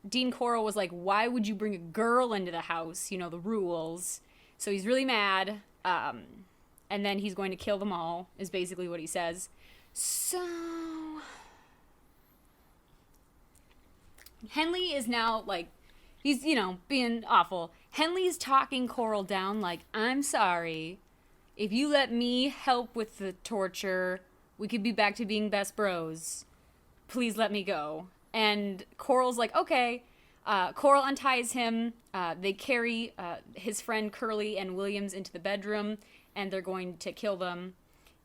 Dean Corll was like, why would you bring a girl into the house? The rules. So he's really mad. And then he's going to kill them all, is basically what he says. So Henley is now, he's, being awful. Henley's talking Corll down like, I'm sorry. If you let me help with the torture, we could be back to being best bros. Please let me go. And Corll's like, okay. Corll unties him. They carry his friend Curly and Williams into the bedroom, and they're going to kill them.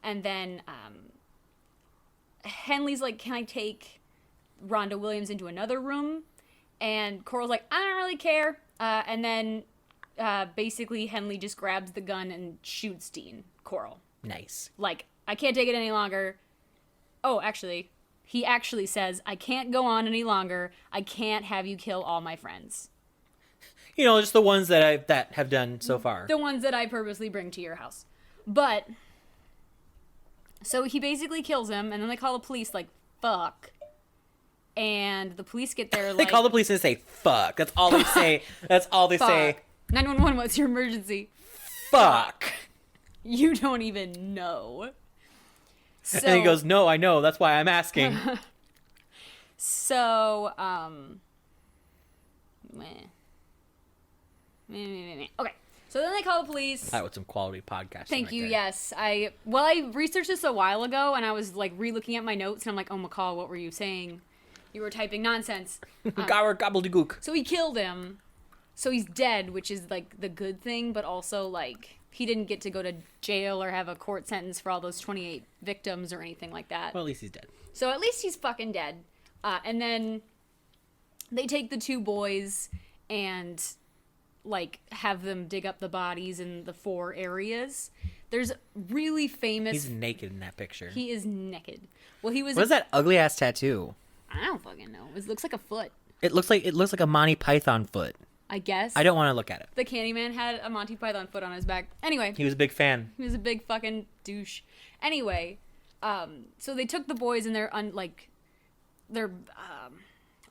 And then Henley's like, can I take Rhonda Williams into another room? And Corll's like, I don't really care. And then basically Henley just grabs the gun and shoots Dean Corll. Nice. I can't take it any longer. Oh, actually, he actually says, I can't go on any longer. I can't have you kill all my friends. Just the ones that have done so far. The ones that I purposely bring to your house. But, so he basically kills him, and then they call the police, fuck. And the police get there, They call the police and say, fuck. That's all they say. That's all they say. 911, what's your emergency? Fuck. You don't even know. So, And he goes, no, I know. That's why I'm asking. So, okay. So then they call the police. That was some quality podcasting. Thank right you. there. Yes, I researched this a while ago, and I was like re-looking at my notes, and I'm like, oh, McCall, what were you saying? You were typing nonsense. Gobbledygook. So he killed him. So he's dead, which is like the good thing, but also like he didn't get to go to jail or have a court sentence for all those 28 victims or anything like that. Well, at least he's dead. So at least he's fucking dead. And then they take the two boys and like have them dig up the bodies in the 4 areas. There's really famous. He's naked in that picture. He is naked. Well, he was. What is that ugly ass tattoo? I don't fucking know. It looks like a foot. It looks like a Monty Python foot. I guess. I don't want to look at it. The Candyman had a Monty Python foot on his back. Anyway. He was a big fan. He was a big fucking douche. Anyway, so they took the boys and they're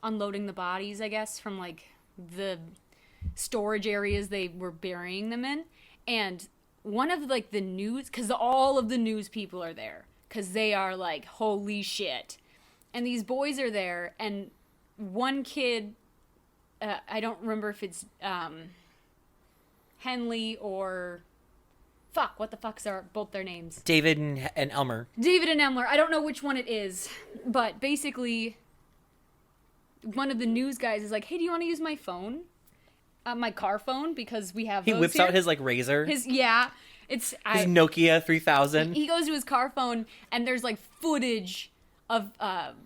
unloading the bodies, I guess, from like the storage areas they were burying them in. And one of like the news, because all of the news people are there, because they are like, holy shit. And these boys are there, and one kid, I don't remember if it's Henley or what the fucks are both their names? David and Elmer. David and Elmer. I don't know which one it is, but basically one of the news guys is like, hey, do you want to use my phone? My car phone, because we have He those whips here. out his like razor. His Nokia 3000. He goes to his car phone, and there's like footage of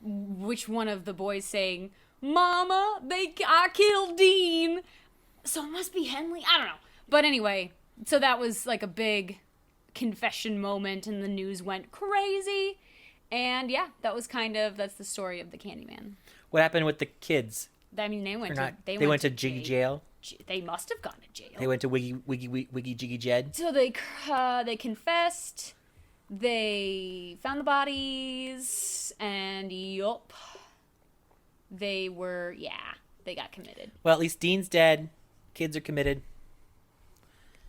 which one of the boys saying, Mama, I killed Dean. So it must be Henley. I don't know. But anyway, so that was like a big confession moment, and the news went crazy. And yeah, that's the story of the Candyman. What happened with the kids? I mean, they went to Jiggy jail. They must have gone to jail. They went to Wiggy Jiggy Jed. So they confessed. They found the bodies, and yup, they got committed. Well, at least Dean's dead. Kids are committed.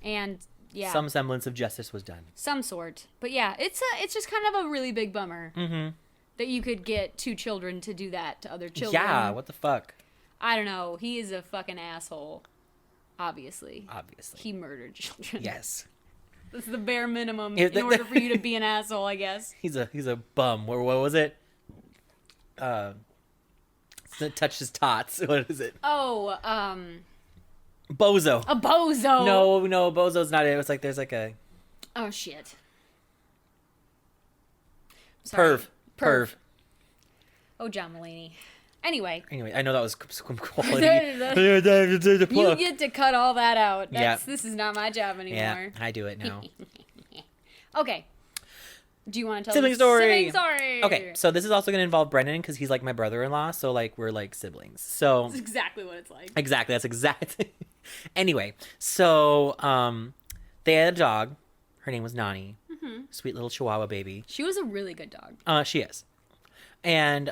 And yeah, some semblance of justice was done. Some sort, but yeah, it's just kind of a really big bummer that you could get 2 children to do that to other children. Yeah, what the fuck? I don't know. He is a fucking asshole. Obviously, he murdered children. Yes. That's the bare minimum in order for you to be an asshole, I guess. He's a bum. What was it? Touched his tots. What is it? Oh, Bozo. A bozo. No, Bozo's not it. It's like there's like a. Oh shit. Sorry. Perv. Oh, John Mulaney. Anyway, I know that was some quality. You get to cut all that out. This is not my job anymore. Yeah, I do it now. Okay. Do you want to tell Sibling story? Sibling story. Okay, so this is also going to involve Brendan because he's like my brother-in-law, so like we're like siblings. So that's exactly what it's like. Exactly, that's exactly. Anyway, so they had a dog. Her name was Nani. Sweet little Chihuahua baby. She was a really good dog. She is. And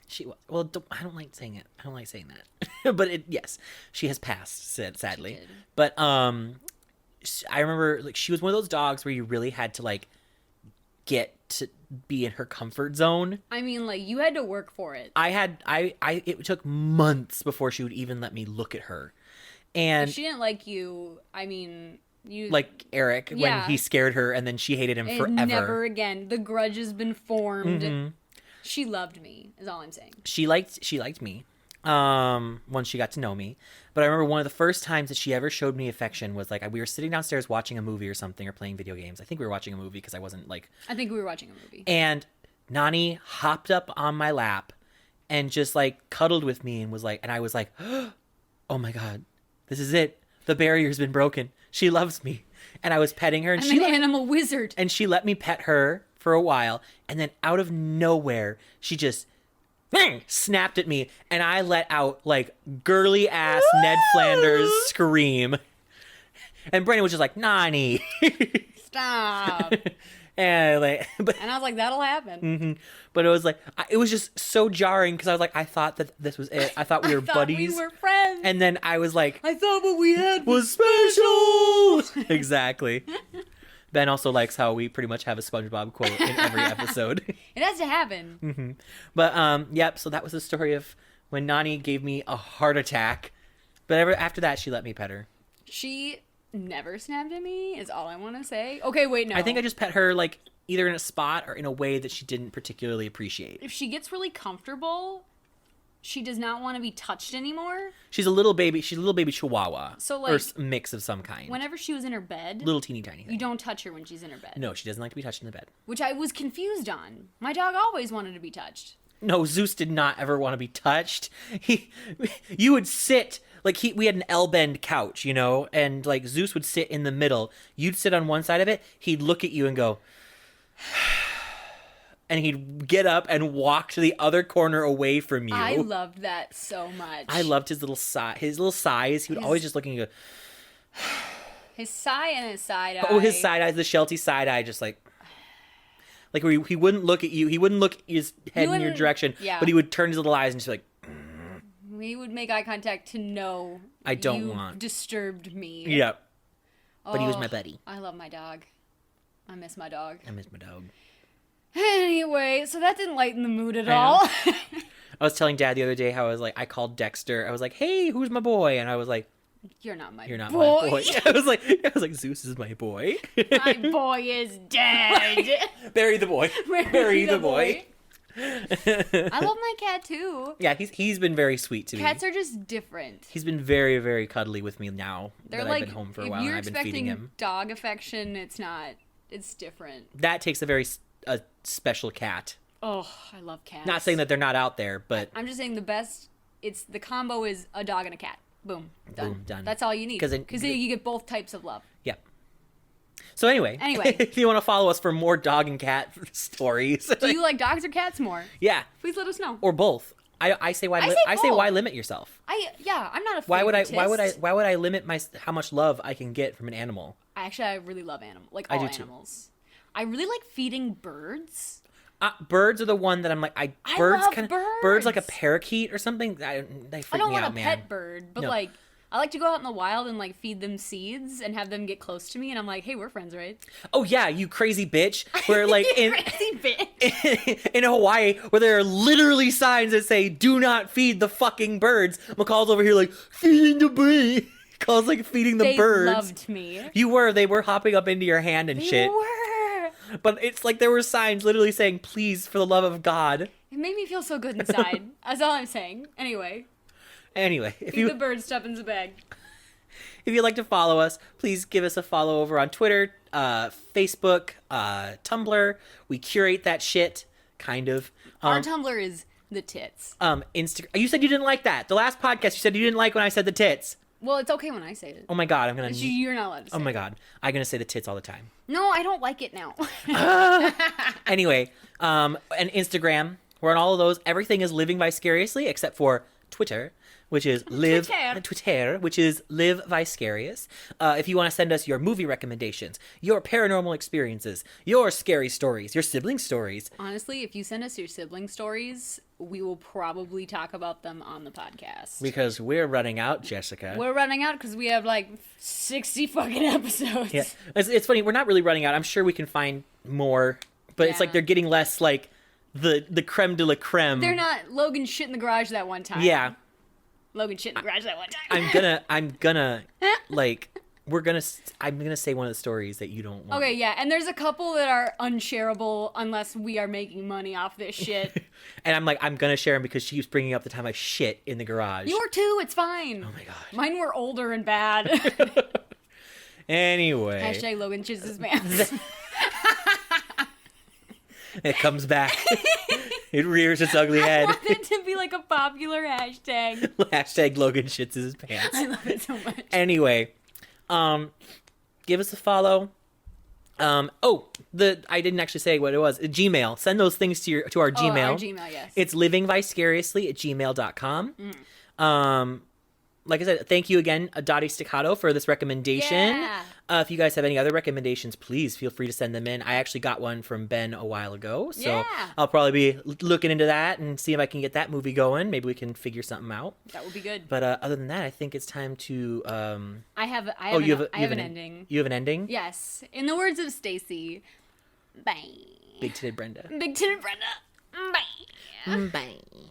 she well, I don't like saying it. I don't like saying that. But yes, she has passed sadly. But I remember like she was one of those dogs where you really had to like get to be in her comfort zone. I mean, like you had to work for it. It took months before she would even let me look at her. And if she didn't like you, I mean, you like Eric when he scared her and then she hated him forever. Never again. The grudge has been formed. She loved me, is all I'm saying. She liked me once she got to know me. But I remember one of the first times that she ever showed me affection was like we were sitting downstairs watching a movie or something or playing video games. I think we were watching a movie because I wasn't like... I think we were watching a movie. And Nani hopped up on my lap and just like cuddled with me and was like... And I was like, oh my God, this is it. The barrier's been broken. She loves me. And I was petting her. And I'm an animal wizard. And she let me pet her for a while, and then out of nowhere she just snapped at me, and I let out like girly ass Ned Flanders scream, and Brandon was just like, Nani. Stop. And but And I was like, that'll happen. but it was like it was just so jarring because I was like, I thought that this was it. I thought we were buddies. We were friends. And then I was like, I thought what we had was special. Exactly. Ben also likes how we pretty much have a SpongeBob quote in every episode. It has to happen. But yep. So that was the story of when Nani gave me a heart attack. But after that, she let me pet her. She never snapped at me, is all I want to say. Okay, wait, no. I think I just pet her like either in a spot or in a way that she didn't particularly appreciate. If she gets really comfortable, she does not want to be touched anymore. She's a little baby. She's a little baby Chihuahua. So, or like, mix of some kind. Whenever she was in her bed, Little teeny tiny thing. you don't touch her when she's in her bed. No, she doesn't like to be touched in the bed. Which I was confused on. My dog always wanted to be touched. No, Zeus did not ever want to be touched. You would sit like we had an L-bend couch, you know, and like Zeus would sit in the middle. You'd sit on one side of it. He'd look at you and go, and he'd get up and walk to the other corner away from you. I loved that so much. I loved his little sigh. His little sighs. He would always just look and go. His sigh and his side eye. Oh, his side eyes, the Sheltie side eye, just like where he wouldn't look at you. He wouldn't look his head in your direction. Yeah. But he would turn his little eyes and just be like. We would make eye contact to know I don't you want. disturbed me. Yep. But he was my buddy. I love my dog. I miss my dog. I miss my dog. Anyway, so that didn't lighten the mood at all. I was telling Dad the other day how I was like, I called Dexter. I was like, hey, who's my boy? And I was like, You're not my you're not boy. my boy. I was like, Zeus is my boy. My boy is dead. Bury the boy. Bury the boy. I love my cat too. Yeah, he's been very sweet to me. Cats are just different. He's been very, very cuddly with me now They're that like, I've been home for a if while you're and I've been feeding expecting him. dog affection, it's not. It's different. That takes a special cat. Oh, I love cats. Not saying that they're not out there, but I'm just saying the combo is a dog and a cat. Boom. Done. Boom, done. That's all you need. Because you get both types of love. yeah. So anyway, if you want to follow us for more dog and cat stories, Do you like dogs or cats more? yeah, Please let us know. or both. I say why both. why limit yourself? I'm not a Why would I favoritist. limit how much love I can get from an animal? I really love animals. Like I all do too. animals. I really like feeding birds. Birds are the one that I'm like I birds love kind of birds. birds like a parakeet or something. They freak I don't me want out, a man. pet bird, but No. like I like to go out in the wild and like feed them seeds and have them get close to me, and I'm like, hey, we're friends, right? Oh yeah, you crazy bitch! Where like in Crazy bitch. in Hawaii, where there are literally signs that say "Do not feed the fucking birds." McCall's over here like feeding the bee. Calls like feeding the They birds. loved me. They were hopping up into your hand and They shit. were. But it's like there were signs literally saying, "Please, for the love of God." It made me feel so good inside. That's all I'm saying. Anyway, If feed the birds, stuff-ins a bag. If you'd like to follow us, please give us a follow over on Twitter, Facebook, Tumblr. We curate that shit, kind of. Our Tumblr is the tits. Instagram. You said you didn't like that. The last podcast, you said you didn't like when I said the tits. Well, it's okay when I say it. Oh my God, I'm gonna. You're not allowed to say Oh my God, I'm gonna say the tits all the time. No, I don't like it now. Anyway, and Instagram. We're on all of those. Everything is Living Vicariously except for Twitter, which is Twitter, which is Live Vicarious. If you want to send us your movie recommendations, your paranormal experiences, your scary stories, your sibling stories. Honestly, if you send us your sibling stories, we will probably talk about them on the podcast. Because we're running out, Jessica. We're running out because we have like 60 fucking episodes. Yeah, it's funny. We're not really running out. I'm sure we can find more, but it's like they're getting less like the creme de la creme. They're not Logan shit in the garage that one time. Yeah. Logan shit in the garage that one time. I'm gonna like I'm gonna say one of the stories that you don't want. Okay, yeah, and there's a couple that are unshareable unless we are making money off this shit. And I'm gonna share them because she was bringing up the time I shit in the garage. You were too, it's fine. Oh my God. Mine were older and bad. Anyway. Hashtag Logan shits his pants. It comes back. It rears its ugly head. I want it to be like a popular hashtag. Hashtag Logan shits his pants. I love it so much. Anyway, give us a follow. I didn't actually say what it was. Gmail. Send those things to our Gmail. Our Gmail, yes. It's livingvicariously@gmail.com. like I said, thank you again, Dottie Staccato, for this recommendation. Yeah. If you guys have any other recommendations, please feel free to send them in. I actually got one from Ben a while ago, so Yeah. I'll probably be looking into that and see if I can get that movie going. Maybe we can figure something out. That would be good. But other than that, I think it's time to. I have an ending. You have an ending? Yes. In the words of Stacy, bye. Big titted Brenda. Big titted Brenda. Bye. Bye.